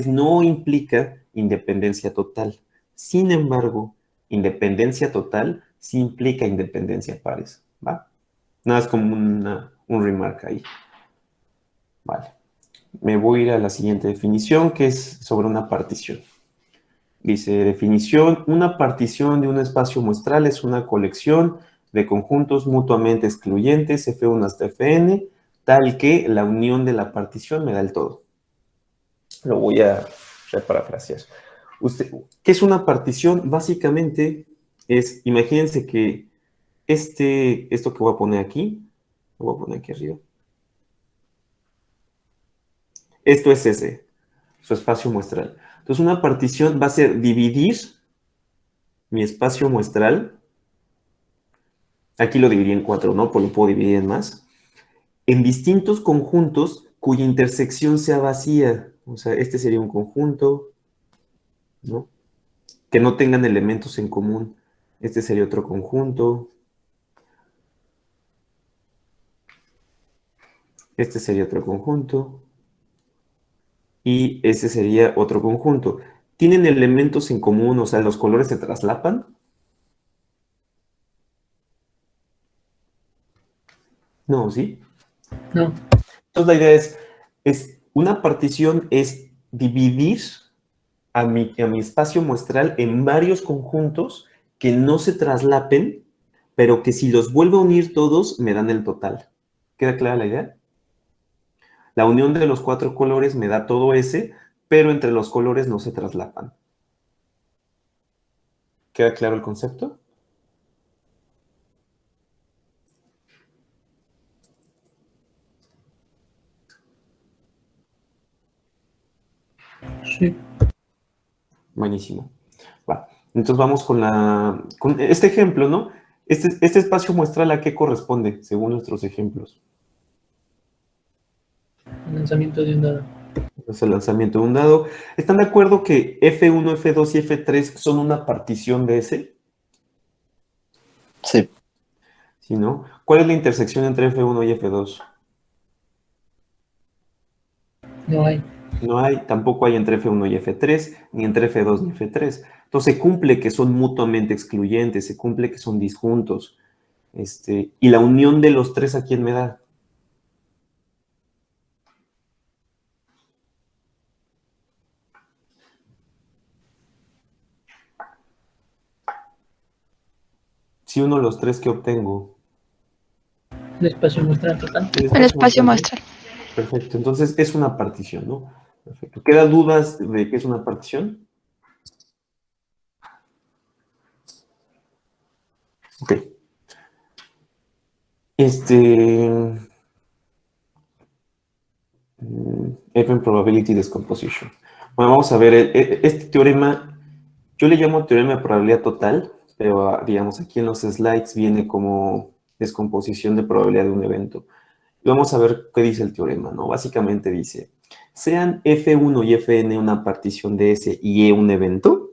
[SPEAKER 2] no implica independencia total. Sin embargo, independencia total sí implica independencia pares, ¿va? Nada, es como un remark ahí. Vale. Me voy a ir a la siguiente definición, que es sobre una partición. Dice, definición, una partición de un espacio muestral es una colección de conjuntos mutuamente excluyentes, F1 hasta Fn, tal que la unión de la partición me da el todo. Lo voy a reparafrasear. ¿Qué es una partición? Básicamente es, imagínense que esto que voy a poner aquí, lo voy a poner aquí arriba. Esto es ese, su espacio muestral. Entonces, una partición va a ser dividir mi espacio muestral. Aquí lo dividí en 4, ¿no? Pues lo puedo dividir en más. En distintos conjuntos cuya intersección sea vacía. O sea, este sería un conjunto, ¿no? Que no tengan elementos en común. Este sería otro conjunto. Este sería otro conjunto. Y este sería otro conjunto. ¿Tienen elementos en común? O sea, ¿los colores se traslapan? No, ¿sí?
[SPEAKER 3] No,
[SPEAKER 2] Entonces la idea es una partición es dividir a mi espacio muestral en varios conjuntos que no se traslapen, pero que si los vuelvo a unir todos me dan el total. ¿Queda clara la idea? La unión de los 4 colores me da todo ese, pero entre los colores no se traslapan. ¿Queda claro el concepto?
[SPEAKER 3] sí.
[SPEAKER 2] Buenísimo. Va. Entonces vamos con este ejemplo, ¿no? Este espacio muestral, ¿a qué corresponde, según nuestros ejemplos?
[SPEAKER 3] Lanzamiento de un dado.
[SPEAKER 2] Es el lanzamiento de un dado. ¿Están de acuerdo que F1, F2 y F3 son una partición de ese?
[SPEAKER 4] Sí.
[SPEAKER 2] ¿Sí, no? ¿Cuál es la intersección entre F1 y F2?
[SPEAKER 3] No hay.
[SPEAKER 2] No hay, tampoco hay entre F1 y F3, ni entre F2 ni F3. Entonces se cumple que son mutuamente excluyentes, se cumple que son disjuntos. Y la unión de los tres, ¿a quién me da? Si uno de los tres que obtengo.
[SPEAKER 3] El espacio muestral total.
[SPEAKER 6] El espacio muestral.
[SPEAKER 2] Perfecto, entonces es una partición, ¿no? Perfecto. ¿Queda dudas de qué es una partición? Ok. Even Probability Decomposition. Bueno, vamos a ver, este teorema, yo le llamo teorema de probabilidad total, pero digamos aquí en los slides viene como descomposición de probabilidad de un evento. Y vamos a ver qué dice el teorema, ¿no? Básicamente dice, sean F1 y Fn una partición de S y E un evento,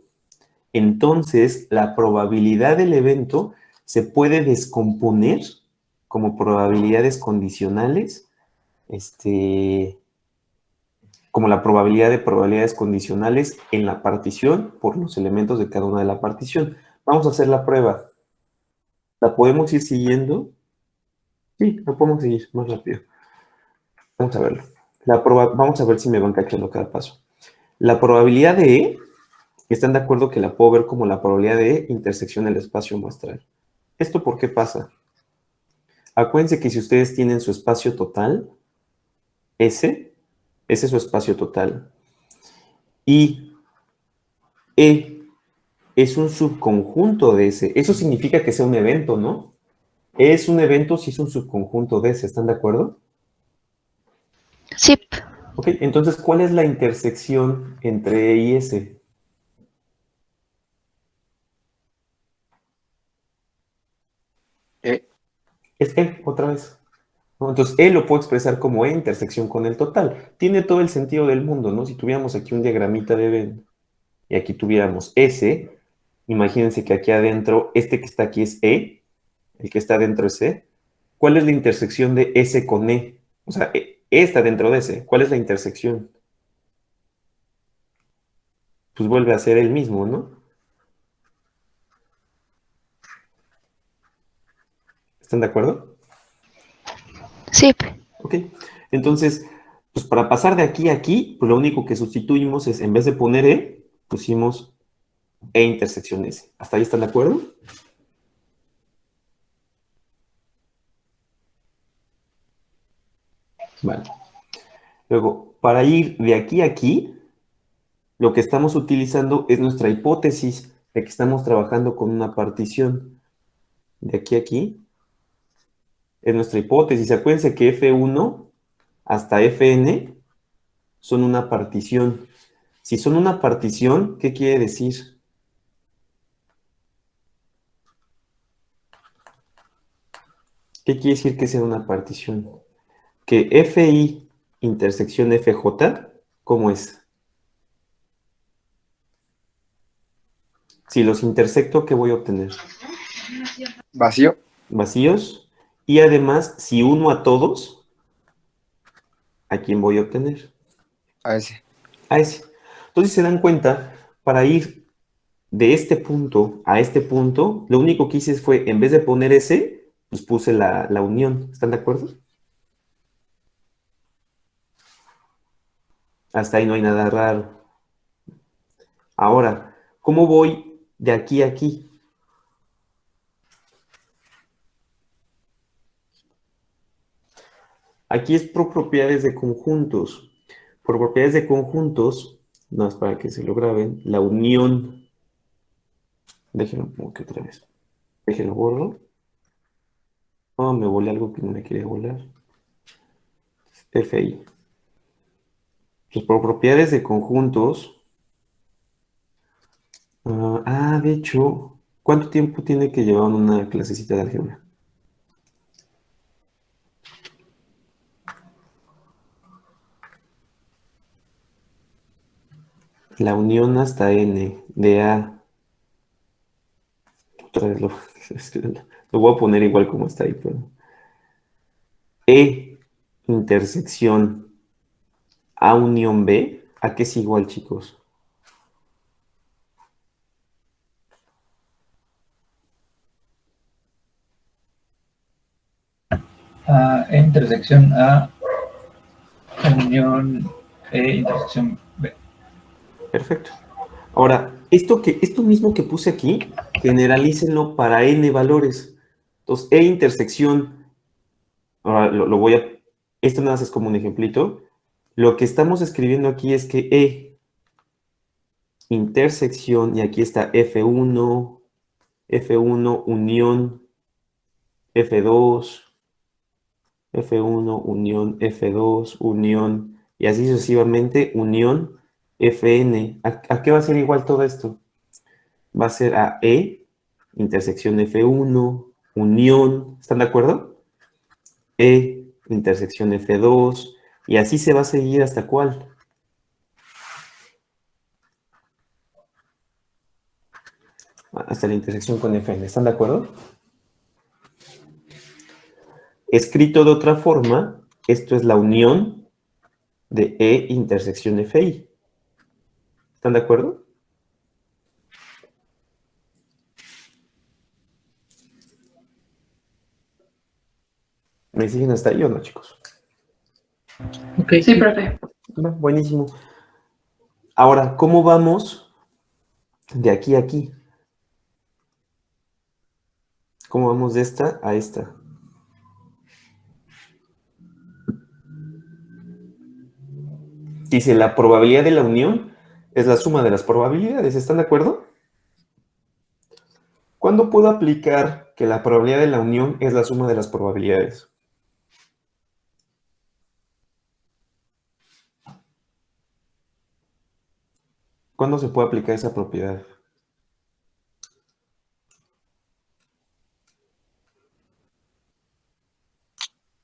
[SPEAKER 2] entonces la probabilidad del evento se puede descomponer como probabilidades condicionales, como la probabilidad de probabilidades condicionales en la partición por los elementos de cada una de la partición. Vamos a hacer la prueba. ¿La podemos ir siguiendo? Sí, la podemos seguir más rápido. Vamos a verlo. Vamos a ver si me van cachando cada paso. La probabilidad de E, ¿están de acuerdo que la puedo ver como la probabilidad de E intersección del espacio muestral? ¿Esto por qué pasa? Acuérdense que si ustedes tienen su espacio total, ese es su espacio total. Y E es un subconjunto de ese. Eso significa que sea un evento, ¿no? Es un evento si es un subconjunto de ese. ¿Están de acuerdo?
[SPEAKER 6] Sí.
[SPEAKER 2] Ok, entonces, ¿cuál es la intersección entre E y S? Es E, otra vez. ¿No? Entonces, E lo puedo expresar como E intersección con el total. Tiene todo el sentido del mundo, ¿no? Si tuviéramos aquí un diagramita de Venn y aquí tuviéramos S, imagínense que aquí adentro, este que está aquí es E, el que está adentro es E. ¿Cuál es la intersección de S con E? O sea, E está dentro de S. ¿Cuál es la intersección? Pues vuelve a ser el mismo, ¿no? ¿Están de acuerdo?
[SPEAKER 6] Sí.
[SPEAKER 2] Ok. Entonces, Pues para pasar de aquí a aquí, pues lo único que sustituimos es, en vez de poner E, pusimos E intersección S. ¿Hasta ahí están de acuerdo? Vale. Luego, para ir de aquí a aquí, lo que estamos utilizando es nuestra hipótesis de que estamos trabajando con una partición. De aquí a aquí es nuestra hipótesis. Acuérdense que F1 hasta Fn son una partición. Si son una partición, ¿qué quiere decir? ¿Qué quiere decir que sea una partición? Que Fi intersección Fj, ¿cómo es? Si los intersecto, ¿qué voy a obtener?
[SPEAKER 4] Vacío.
[SPEAKER 2] Vacíos. Y además, si uno a todos, ¿a quién voy a obtener?
[SPEAKER 4] A ese.
[SPEAKER 2] A ese. Entonces, se dan cuenta, para ir de este punto a este punto, lo único que hice fue, en vez de poner ese, pues puse la unión. ¿Están de acuerdo? Hasta ahí no hay nada raro. Ahora, ¿cómo voy de aquí a aquí? Aquí es por propiedades de conjuntos. Por propiedades de conjuntos, no es para que se lo graben, la unión. Déjenlo como que otra vez. Déjenlo borro. Oh, me volé algo que no me quería volar. Fi. Pues por propiedades de conjuntos. De hecho, ¿cuánto tiempo tiene que llevar una clasecita de álgebra? La unión hasta n de A. Otra vez lo voy a poner igual como está ahí, pero. E intersección A unión B. ¿A qué es igual, chicos?
[SPEAKER 7] E intersección A, unión E intersección B.
[SPEAKER 2] Perfecto. Ahora, esto mismo que puse aquí, generalícenlo para n valores. Entonces, E intersección, ahora lo voy a, esto nada más es como un ejemplito. Lo que estamos escribiendo aquí es que E intersección, y aquí está F1 unión F2, F1 unión F2, unión, y así sucesivamente, unión Fn. ¿A qué va a ser igual todo esto? Va a ser a E, intersección F1, unión, ¿están de acuerdo? E, intersección F2, y así se va a seguir hasta cuál. Hasta la intersección con Fn, ¿están de acuerdo? Escrito de otra forma, esto es la unión de E intersección Fi. ¿Están de acuerdo? ¿Me siguen hasta ahí o no, chicos?
[SPEAKER 3] Ok,
[SPEAKER 1] Sí, profe.
[SPEAKER 2] Buenísimo. Ahora, ¿cómo vamos de aquí a aquí? ¿Cómo vamos de esta a esta? Dice, la probabilidad de la unión es la suma de las probabilidades. ¿Están de acuerdo? ¿Cuándo puedo aplicar que la probabilidad de la unión es la suma de las probabilidades? ¿Cuándo se puede aplicar esa propiedad?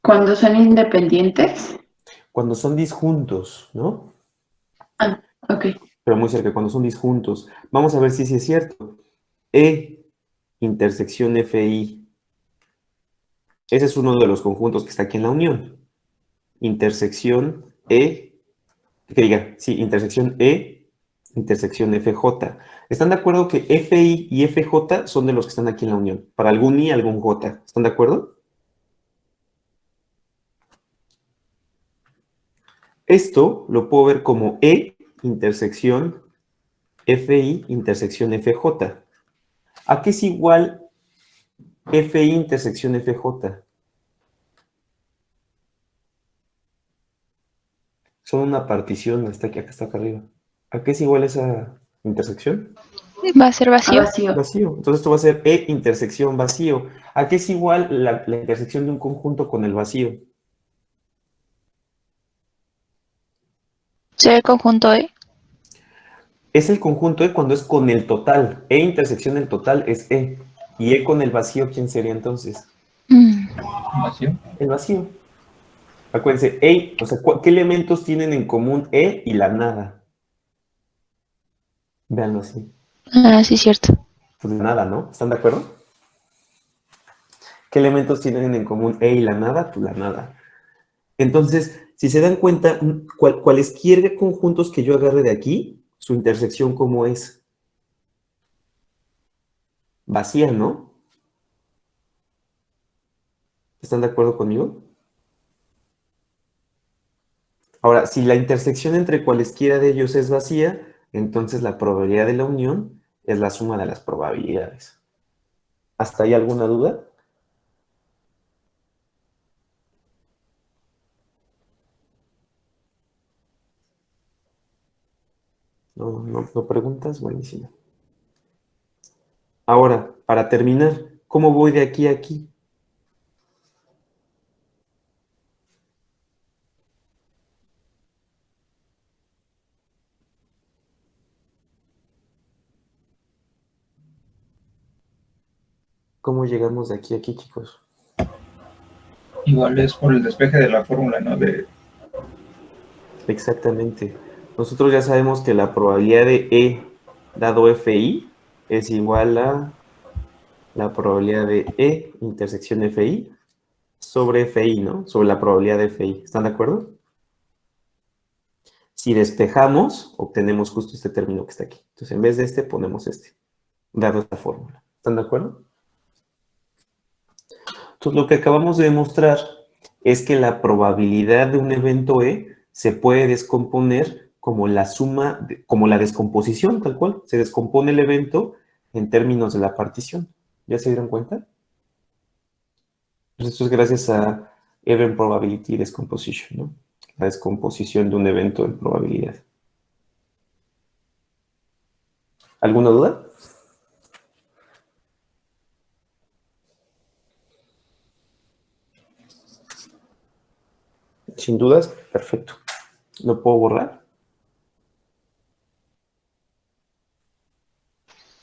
[SPEAKER 1] Cuando son independientes.
[SPEAKER 2] Cuando son disjuntos, ¿no?
[SPEAKER 1] Ah, ok.
[SPEAKER 2] Pero muy cerca, cuando son disjuntos. Vamos a ver si sí es cierto. E intersección Fi. Ese es uno de los conjuntos que está aquí en la unión. Intersección intersección E, intersección FJ. ¿Están de acuerdo que Fi y FJ son de los que están aquí en la unión? Para algún I, algún J. ¿Están de acuerdo? Esto lo puedo ver como E intersección FI intersección FJ. ¿A qué es igual FI intersección FJ? Son una partición, está aquí, acá está acá arriba. ¿A qué es igual esa intersección?
[SPEAKER 6] Va a ser
[SPEAKER 1] A
[SPEAKER 6] vacío.
[SPEAKER 1] vacío.
[SPEAKER 2] Vacío. Entonces esto va a ser E intersección vacío. ¿A qué es igual la intersección de un conjunto con el vacío?
[SPEAKER 6] Será el conjunto E.
[SPEAKER 2] Es el conjunto E cuando es con el total. E intersección del total es E. Y E con el vacío, ¿quién sería entonces?
[SPEAKER 7] Vacío.
[SPEAKER 2] El vacío. Acuérdense, E, o sea, ¿qué elementos tienen en común E y la nada? Véanlo así.
[SPEAKER 6] Ah, sí, cierto.
[SPEAKER 2] Pues la nada, ¿no? ¿Están de acuerdo? ¿Qué elementos tienen en común E y la nada? Pues la nada. Entonces, si se dan cuenta, cualesquiera conjuntos que yo agarre de aquí, su intersección, ¿cómo es? Vacía, ¿no? ¿Están de acuerdo conmigo? Ahora, si la intersección entre cualesquiera de ellos es vacía, entonces la probabilidad de la unión es la suma de las probabilidades. ¿Hasta ahí alguna duda? No preguntas, buenísimo. Ahora, para terminar, ¿cómo voy de aquí a aquí? ¿Cómo llegamos de aquí a aquí, chicos?
[SPEAKER 7] Igual es por el despeje de la fórmula, ¿no?
[SPEAKER 2] Exactamente. Nosotros ya sabemos que la probabilidad de E dado FI es igual a la probabilidad de E intersección FI sobre FI, ¿no? Sobre la probabilidad de FI. ¿Están de acuerdo? Si despejamos, obtenemos justo este término que está aquí. Entonces, en vez de este, ponemos este, dado esta fórmula. ¿Están de acuerdo? Entonces, lo que acabamos de demostrar es que la probabilidad de un evento E se puede descomponer como la suma, como la descomposición, tal cual. Se descompone el evento en términos de la partición. ¿Ya se dieron cuenta? Pues esto es gracias a Event Probability Decomposition, ¿no? La descomposición de un evento en probabilidad. ¿Alguna duda? Sin dudas, perfecto. ¿Lo puedo borrar?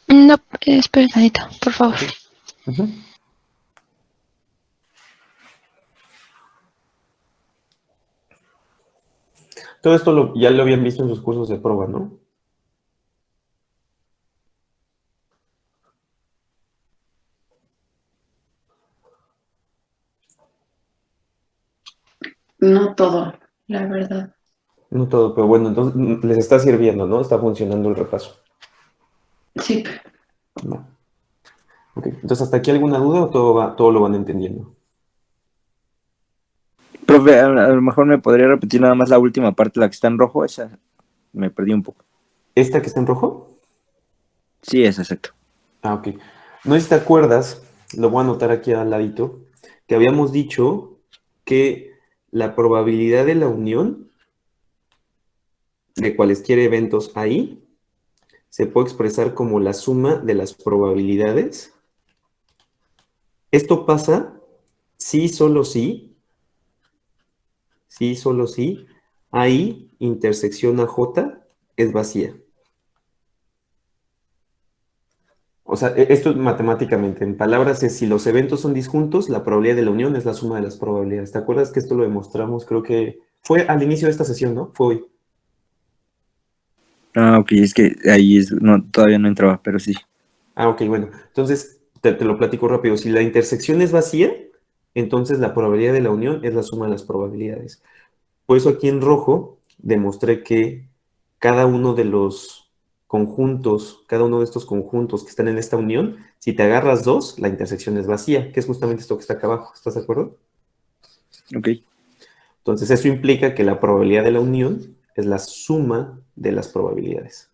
[SPEAKER 6] No, espera tantito, por favor.
[SPEAKER 2] Uh-huh. Todo esto ya lo habían visto en sus cursos de prueba, ¿no?
[SPEAKER 1] No todo, la verdad.
[SPEAKER 2] No todo, pero bueno, entonces les está sirviendo, ¿no? Está funcionando el repaso.
[SPEAKER 1] Sí.
[SPEAKER 2] No. Ok, entonces, ¿hasta aquí alguna duda o todo lo van entendiendo?
[SPEAKER 4] Profe, a lo mejor me podría repetir nada más la última parte, la que está en rojo, esa me perdí un poco.
[SPEAKER 2] ¿Esta que está en rojo?
[SPEAKER 4] Sí, es exacto.
[SPEAKER 2] Ah, ok. No sé si te acuerdas, lo voy a anotar aquí al ladito, que habíamos dicho que la probabilidad de la unión de cualesquiera eventos ahí se puede expresar como la suma de las probabilidades. Esto pasa si solo si, ahí intersección a J es vacía. O sea, esto es matemáticamente, en palabras es si los eventos son disjuntos, la probabilidad de la unión es la suma de las probabilidades. ¿Te acuerdas que esto lo demostramos? Creo que fue al inicio de esta sesión, ¿no? Fue hoy.
[SPEAKER 4] Ah, ok, es que ahí todavía no entraba, pero sí.
[SPEAKER 2] Ah, ok, bueno. Entonces, te lo platico rápido. Si la intersección es vacía, entonces la probabilidad de la unión es la suma de las probabilidades. Por eso aquí en rojo demostré que cada uno de los conjuntos, cada uno de estos conjuntos que están en esta unión, si te agarras dos, la intersección es vacía, que es justamente esto que está acá abajo. ¿Estás de acuerdo?
[SPEAKER 4] Ok.
[SPEAKER 2] Entonces, eso implica que la probabilidad de la unión es la suma de las probabilidades.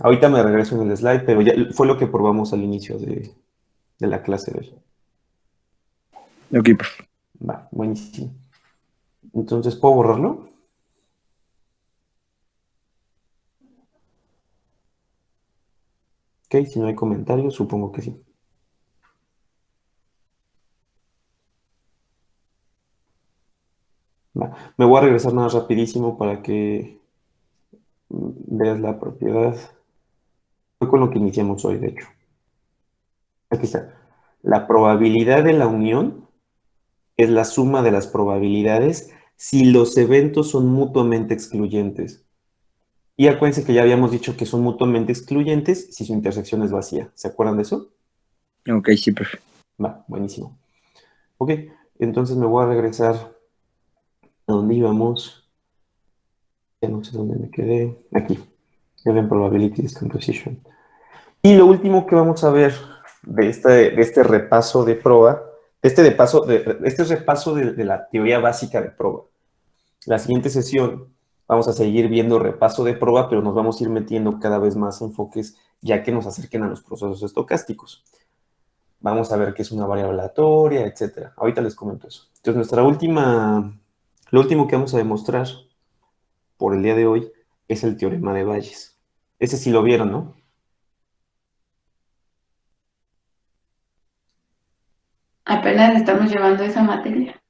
[SPEAKER 2] Ahorita me regreso en el slide, pero ya fue lo que probamos al inicio de la clase de hoy.
[SPEAKER 4] Ok, profe.
[SPEAKER 2] Va, buenísimo. Entonces, ¿puedo borrarlo? Ok, si no hay comentarios, supongo que sí. Va. Me voy a regresar nada rapidísimo para que veas la propiedad. Fue con lo que iniciamos hoy, de hecho. Aquí está. La probabilidad de la unión es la suma de las probabilidades si los eventos son mutuamente excluyentes. Y acuérdense que ya habíamos dicho que son mutuamente excluyentes si su intersección es vacía. ¿Se acuerdan de eso?
[SPEAKER 4] Ok, sí, profe.
[SPEAKER 2] Va, buenísimo. Ok, entonces me voy a regresar a donde íbamos. Ya no sé dónde me quedé. Aquí. Given probabilities composition. Y lo último que vamos a ver de este repaso de proba, este repaso de la teoría básica de proba. La siguiente sesión vamos a seguir viendo repaso de proba, pero nos vamos a ir metiendo cada vez más enfoques ya que nos acerquen a los procesos estocásticos. Vamos a ver qué es una variable aleatoria, etc. Ahorita les comento eso. Entonces, lo último que vamos a demostrar por el día de hoy es el teorema de Bayes. Ese sí lo vieron, ¿no?
[SPEAKER 1] Apenas estamos llevando esa materia.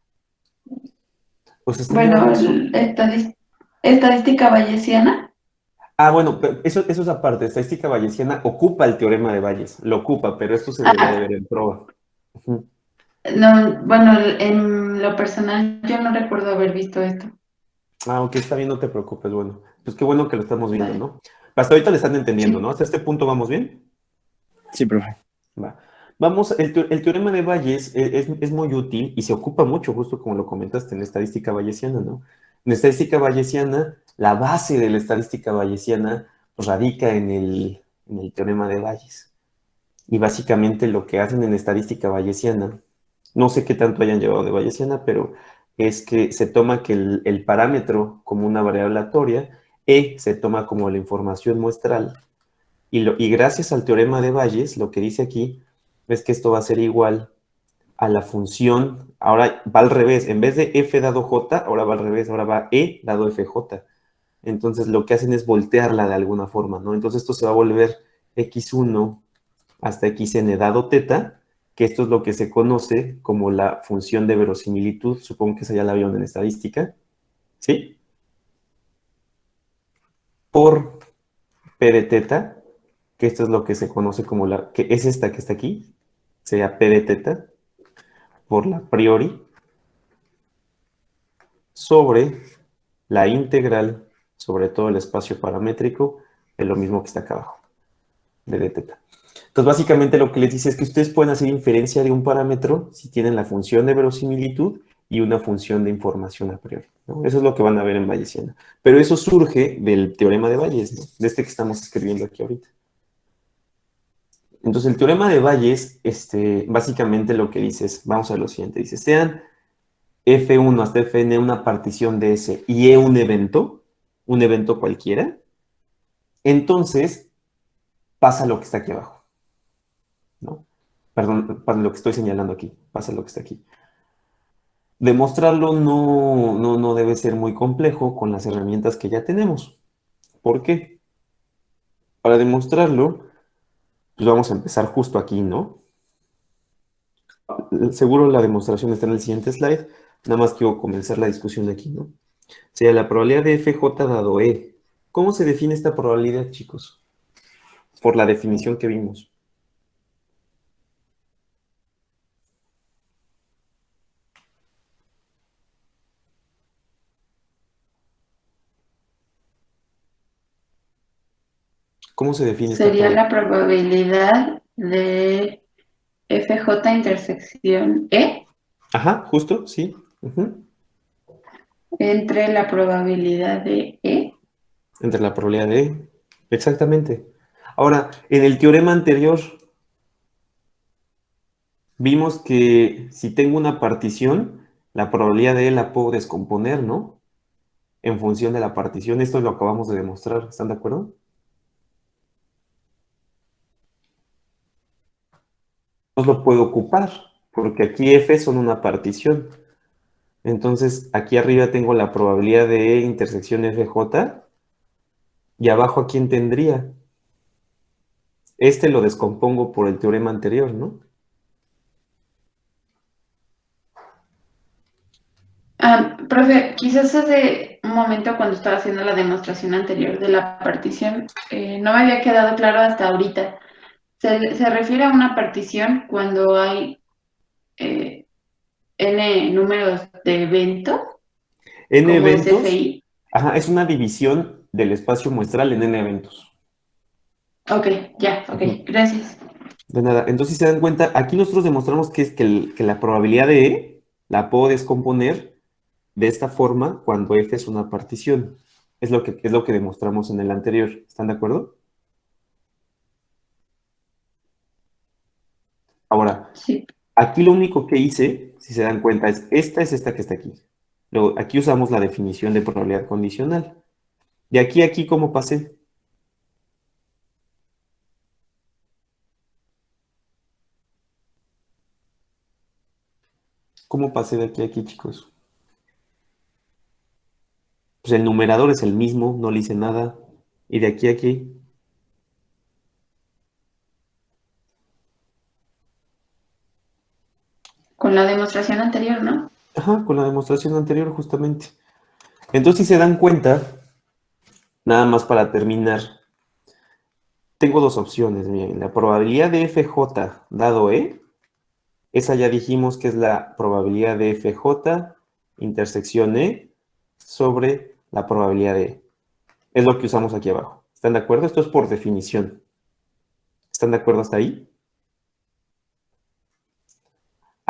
[SPEAKER 2] Pues están
[SPEAKER 1] Bueno,
[SPEAKER 2] llevando eso.
[SPEAKER 1] estadística bayesiana.
[SPEAKER 2] Ah, bueno, pero eso es aparte. Estadística bayesiana ocupa el teorema de Bayes. Lo ocupa, pero esto se debería de
[SPEAKER 1] Ah,
[SPEAKER 2] ver en proba. Ujú.
[SPEAKER 1] no, bueno, en lo personal yo no recuerdo haber visto esto.
[SPEAKER 2] Ah, ok, está bien, no te preocupes. Bueno, pues qué bueno que lo estamos viendo,
[SPEAKER 1] Vale.
[SPEAKER 2] ¿no? Hasta ahorita le están entendiendo,
[SPEAKER 1] Sí.
[SPEAKER 2] ¿no? Hasta este punto vamos bien.
[SPEAKER 4] Sí, profe.
[SPEAKER 2] Va. Vamos, el teorema de Bayes es muy útil y se ocupa mucho, justo como lo comentaste, en la estadística bayesiana, ¿no? En la estadística bayesiana, la base de la estadística bayesiana pues, radica en el teorema de Bayes. Y básicamente lo que hacen en estadística bayesiana, no sé qué tanto hayan llevado de bayesiana, pero es que se toma que el parámetro como una variable aleatoria, se toma como la información muestral, y gracias al teorema de Bayes, lo que dice aquí es que esto va a ser igual a la función, ahora va al revés, en vez de f dado j, ahora va al revés, ahora va e dado fj. Entonces lo que hacen es voltearla de alguna forma, ¿no? Entonces esto se va a volver x1 hasta xn dado teta, que esto es lo que se conoce como la función de verosimilitud, supongo que esa ya la vieron en estadística, ¿sí? Por p de teta, que esto es lo que se conoce como que es esta que está aquí, sería p de teta, por la priori, sobre la integral sobre todo el espacio paramétrico, es lo mismo que está acá abajo, de d teta. Entonces, básicamente lo que les dice es que ustedes pueden hacer inferencia de un parámetro si tienen la función de verosimilitud y una función de información a priori, ¿no? Eso es lo que van a ver en bayesiana. Pero eso surge del teorema de Bayes, ¿no? De este que estamos escribiendo aquí ahorita. Entonces, el teorema de Bayes, básicamente lo que dice es, vamos a ver lo siguiente, dice, sean F1 hasta Fn una partición de S y E un evento cualquiera, entonces pasa lo que está aquí abajo, ¿no? Perdón, para lo que estoy señalando aquí, pasa lo que está aquí. Demostrarlo no debe ser muy complejo con las herramientas que ya tenemos. ¿Por qué? Para demostrarlo, pues vamos a empezar justo aquí, ¿no? Seguro la demostración está en el siguiente slide, nada más quiero comenzar la discusión aquí, ¿no? Sería la probabilidad de FJ dado E. ¿Cómo se define esta probabilidad, chicos? Por la definición que vimos. ¿Cómo se define esta
[SPEAKER 1] Sería
[SPEAKER 2] probabilidad?
[SPEAKER 1] la probabilidad de FJ intersección E
[SPEAKER 2] Ajá, justo, sí. Ujú.
[SPEAKER 1] entre la probabilidad de E.
[SPEAKER 2] Entre la probabilidad de E. Exactamente. Ahora, en el teorema anterior, vimos que si tengo una partición, La probabilidad de E la puedo descomponer, ¿no? En función de la partición. Esto lo acabamos de demostrar. ¿Están de acuerdo? No lo puedo ocupar, porque aquí F son una partición. Entonces, aquí arriba tengo la probabilidad de E intersección FJ, y abajo, ¿a quién tendría? Este lo descompongo por el teorema anterior, ¿no?
[SPEAKER 1] Profe, quizás hace un momento cuando estaba haciendo la demostración anterior de la partición, no me había quedado claro hasta ahorita. Se refiere a una partición cuando hay n números de evento,
[SPEAKER 2] N
[SPEAKER 1] como es
[SPEAKER 2] eventos,
[SPEAKER 1] FI.
[SPEAKER 2] ajá, es una división del espacio muestral en N eventos.
[SPEAKER 1] Ok, ya, ok,
[SPEAKER 2] Ujú.
[SPEAKER 1] gracias.
[SPEAKER 2] De nada. Entonces, si se dan cuenta, aquí nosotros demostramos que, que la probabilidad de E la puedo descomponer de esta forma cuando F es una partición. Es lo que demostramos en el anterior. ¿Están de acuerdo? Ahora,
[SPEAKER 1] Sí,
[SPEAKER 2] aquí lo único que hice, si se dan cuenta, es esta que está aquí. Luego, aquí usamos la definición de probabilidad condicional. De aquí a aquí, ¿cómo pasé? ¿Cómo pasé de aquí a aquí, chicos? Pues el numerador es el mismo, no le hice nada. Y de aquí a aquí,
[SPEAKER 1] con la demostración anterior, ¿no?
[SPEAKER 2] ajá, con la demostración anterior justamente. Entonces, si se dan cuenta, nada más para terminar, tengo dos opciones. Miren, la probabilidad de FJ dado E, esa ya dijimos que es la probabilidad de FJ intersección E sobre la probabilidad de E. Es lo que usamos aquí abajo. ¿Están de acuerdo? Esto es por definición. ¿Están de acuerdo hasta ahí?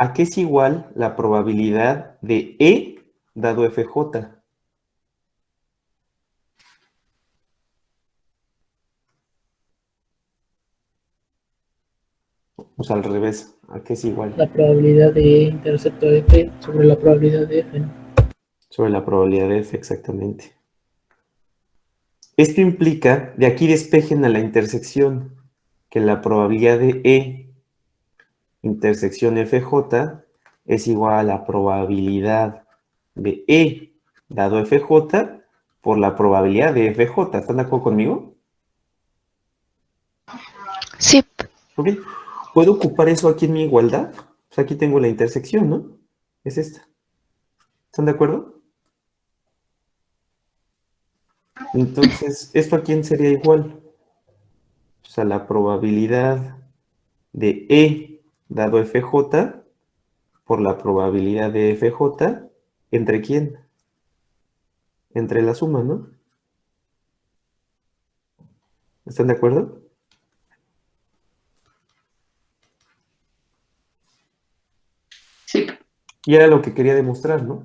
[SPEAKER 2] ¿A qué es igual la probabilidad de E dado FJ? O sea, al revés. ¿A qué es igual?
[SPEAKER 3] La probabilidad de intercepto de F sobre la probabilidad de F, ¿no?
[SPEAKER 2] Sobre la probabilidad de F, exactamente. Esto implica, de aquí despejen a la intersección, que la probabilidad de E intersección FJ es igual a la probabilidad de E dado FJ por la probabilidad de FJ. ¿Están de acuerdo conmigo?
[SPEAKER 6] Sí,
[SPEAKER 2] ¿Ok? ¿Puedo ocupar eso aquí en mi igualdad? Pues aquí tengo la intersección, ¿no? Es esta. ¿Están de acuerdo? Entonces, ¿esto a quién sería igual? Pues a la probabilidad de E dado FJ por la probabilidad de FJ, ¿entre quién? Entre la suma, ¿no? ¿Están de acuerdo?
[SPEAKER 1] Sí,
[SPEAKER 2] Y era lo que quería demostrar, ¿no?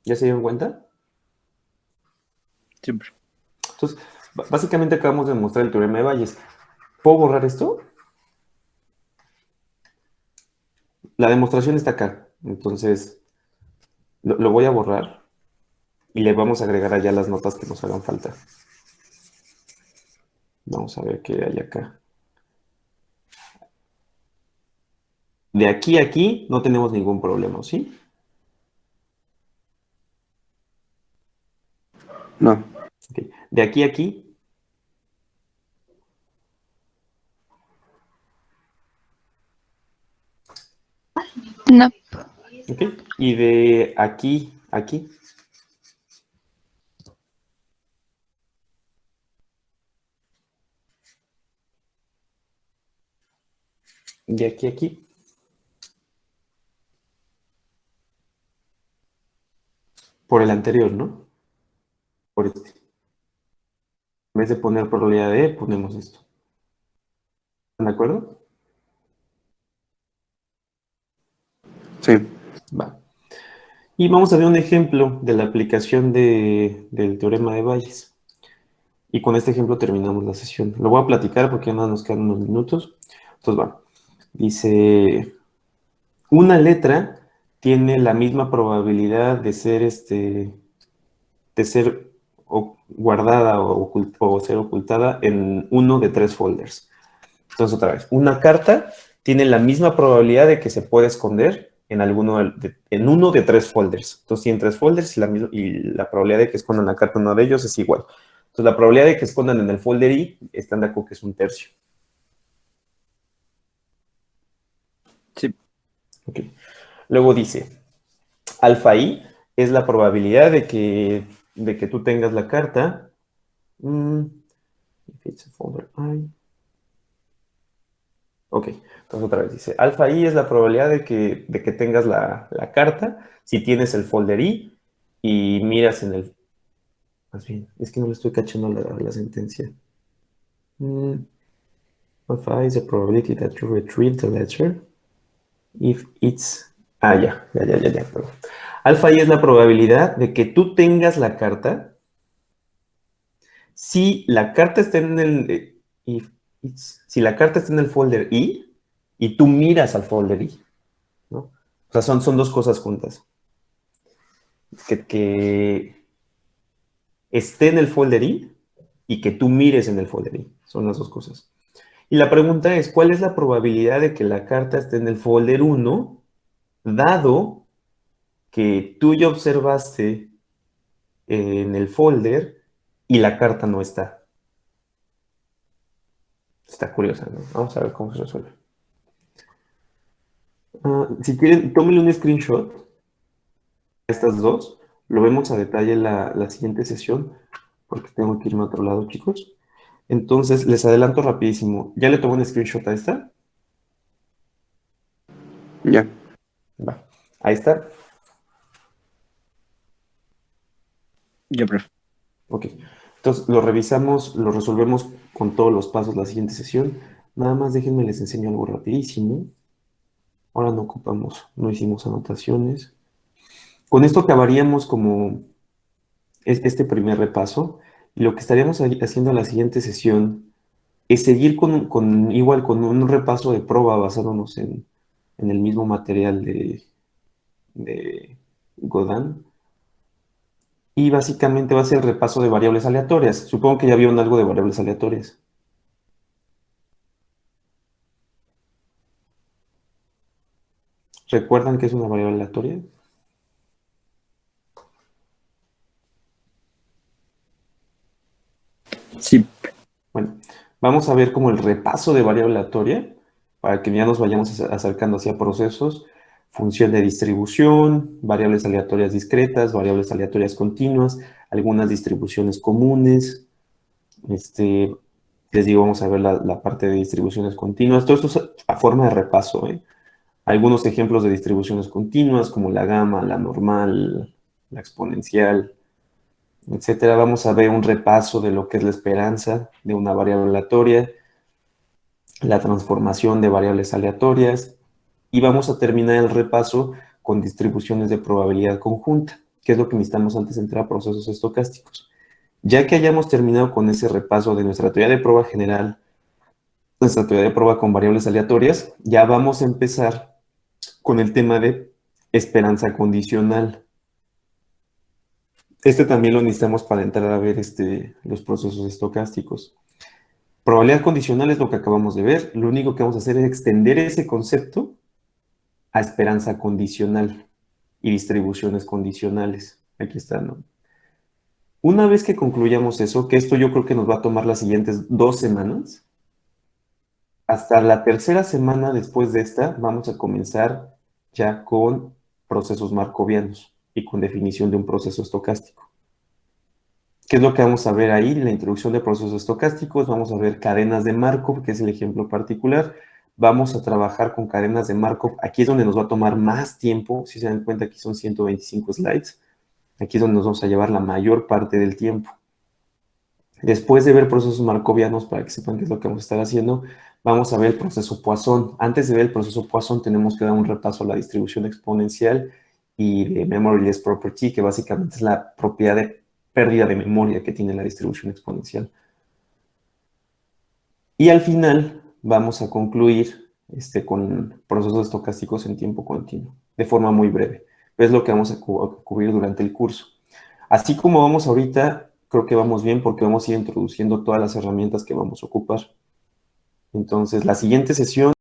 [SPEAKER 2] ¿Ya se dieron cuenta?
[SPEAKER 4] Siempre.
[SPEAKER 2] Entonces, básicamente acabamos de demostrar el teorema de Bayes. ¿Puedo borrar esto? La demostración está acá. Entonces, lo voy a borrar y le vamos a agregar allá las notas que nos hagan falta. Vamos a ver qué hay acá. De aquí a aquí no tenemos ningún problema, ¿sí?
[SPEAKER 4] No.
[SPEAKER 2] Ok. De aquí a aquí,
[SPEAKER 6] no,
[SPEAKER 2] ¿ok? Y de aquí a aquí. De aquí a aquí. Por el anterior, ¿no? Por este. En vez de poner probabilidad de E, ponemos esto. ¿Están de acuerdo?
[SPEAKER 4] Sí.
[SPEAKER 2] Va. Y vamos a ver un ejemplo de la aplicación del teorema de Bayes. Y con este ejemplo terminamos la sesión. Lo voy a platicar porque nada nos quedan unos minutos. Entonces va. Dice, una letra tiene la misma probabilidad de ser guardada o ser ocultada en uno de 3 folders. Entonces, otra vez, una carta tiene la misma probabilidad de que se pueda esconder en en uno de 3 folders. Entonces, tienen 3 folders y la probabilidad de que escondan la carta en uno de ellos es igual. Entonces, la probabilidad de que escondan en el folder I, están de acuerdo que es 1/3.
[SPEAKER 4] Sí.
[SPEAKER 2] Ok. Luego dice, alfa I es la probabilidad de que tú tengas la carta. If it's a folder I. Ok, entonces otra vez dice, alfa I es la probabilidad de que tengas la carta si tienes el folder I y miras en el... Más bien, es que no le estoy cachando la sentencia. Alpha I is the probability that you retrieve the letter if it's... ya, perdón. Alfa I es la probabilidad de que tú tengas la carta si la carta está en si la carta está en el folder I y tú miras al folder I, ¿no? O sea, son 2 cosas juntas. Que esté en el folder I y que tú mires en el folder I. Son las 2 cosas. Y la pregunta es, ¿cuál es la probabilidad de que la carta esté en el folder 1, dado que tú ya observaste en el folder y la carta no está? Está curiosa, ¿no? Vamos a ver cómo se resuelve. Si quieren, tómenle un screenshot a estas 2. Lo vemos a detalle en la siguiente sesión, porque tengo que irme a otro lado, chicos. Entonces, les adelanto rapidísimo. ¿Ya le tomé un screenshot a esta?
[SPEAKER 4] Ya.
[SPEAKER 2] Va. Ahí está.
[SPEAKER 4] Ya, profe.
[SPEAKER 2] Ok. Entonces, lo revisamos, lo resolvemos con todos los pasos la siguiente sesión. Nada más déjenme les enseño algo rapidísimo. Ahora no hicimos anotaciones. Con esto acabaríamos como este primer repaso. Y lo que estaríamos haciendo en la siguiente sesión es seguir igual con un repaso de prueba basándonos en el mismo material de Godin. Y básicamente va a ser el repaso de variables aleatorias. Supongo que ya vieron algo de variables aleatorias. ¿Recuerdan qué es una variable aleatoria?
[SPEAKER 4] Sí.
[SPEAKER 2] Bueno, vamos a ver como el repaso de variable aleatoria para que ya nos vayamos acercando hacia procesos, función de distribución, variables aleatorias discretas, variables aleatorias continuas, algunas distribuciones comunes. Les digo, vamos a ver la parte de distribuciones continuas. Todo esto es a forma de repaso, ¿eh? Algunos ejemplos de distribuciones continuas como la gamma, la normal, la exponencial, etcétera. Vamos a ver un repaso de lo que es la esperanza de una variable aleatoria, la transformación de variables aleatorias y vamos a terminar el repaso con distribuciones de probabilidad conjunta, que es lo que necesitamos antes de entrar a procesos estocásticos. Ya que hayamos terminado con ese repaso de nuestra teoría de prueba general, nuestra teoría de prueba con variables aleatorias, ya vamos a empezar con el tema de esperanza condicional. Este también lo necesitamos para entrar a ver los procesos estocásticos. Probabilidad condicional es lo que acabamos de ver. Lo único que vamos a hacer es extender ese concepto a esperanza condicional y distribuciones condicionales. Aquí está, ¿no? Una vez que concluyamos eso, que esto yo creo que nos va a tomar las siguientes 2 semanas, hasta la tercera semana después de esta, vamos a comenzar ya con procesos markovianos y con definición de un proceso estocástico. ¿Qué es lo que vamos a ver ahí? La introducción de procesos estocásticos, vamos a ver cadenas de Markov, que es el ejemplo particular. Vamos a trabajar con cadenas de Markov. Aquí es donde nos va a tomar más tiempo. Si se dan cuenta, aquí son 125 slides. Aquí es donde nos vamos a llevar la mayor parte del tiempo. Después de ver procesos markovianos, para que sepan qué es lo que vamos a estar haciendo, vamos a ver el proceso Poisson. Antes de ver el proceso Poisson, tenemos que dar un repaso a la distribución exponencial y de memoryless property, que básicamente es la propiedad de pérdida de memoria que tiene la distribución exponencial. Y al final vamos a concluir con procesos estocásticos en tiempo continuo, de forma muy breve. Es lo que vamos a cubrir durante el curso. Así como vamos ahorita, creo que vamos bien porque vamos a ir introduciendo todas las herramientas que vamos a ocupar. Entonces, la siguiente sesión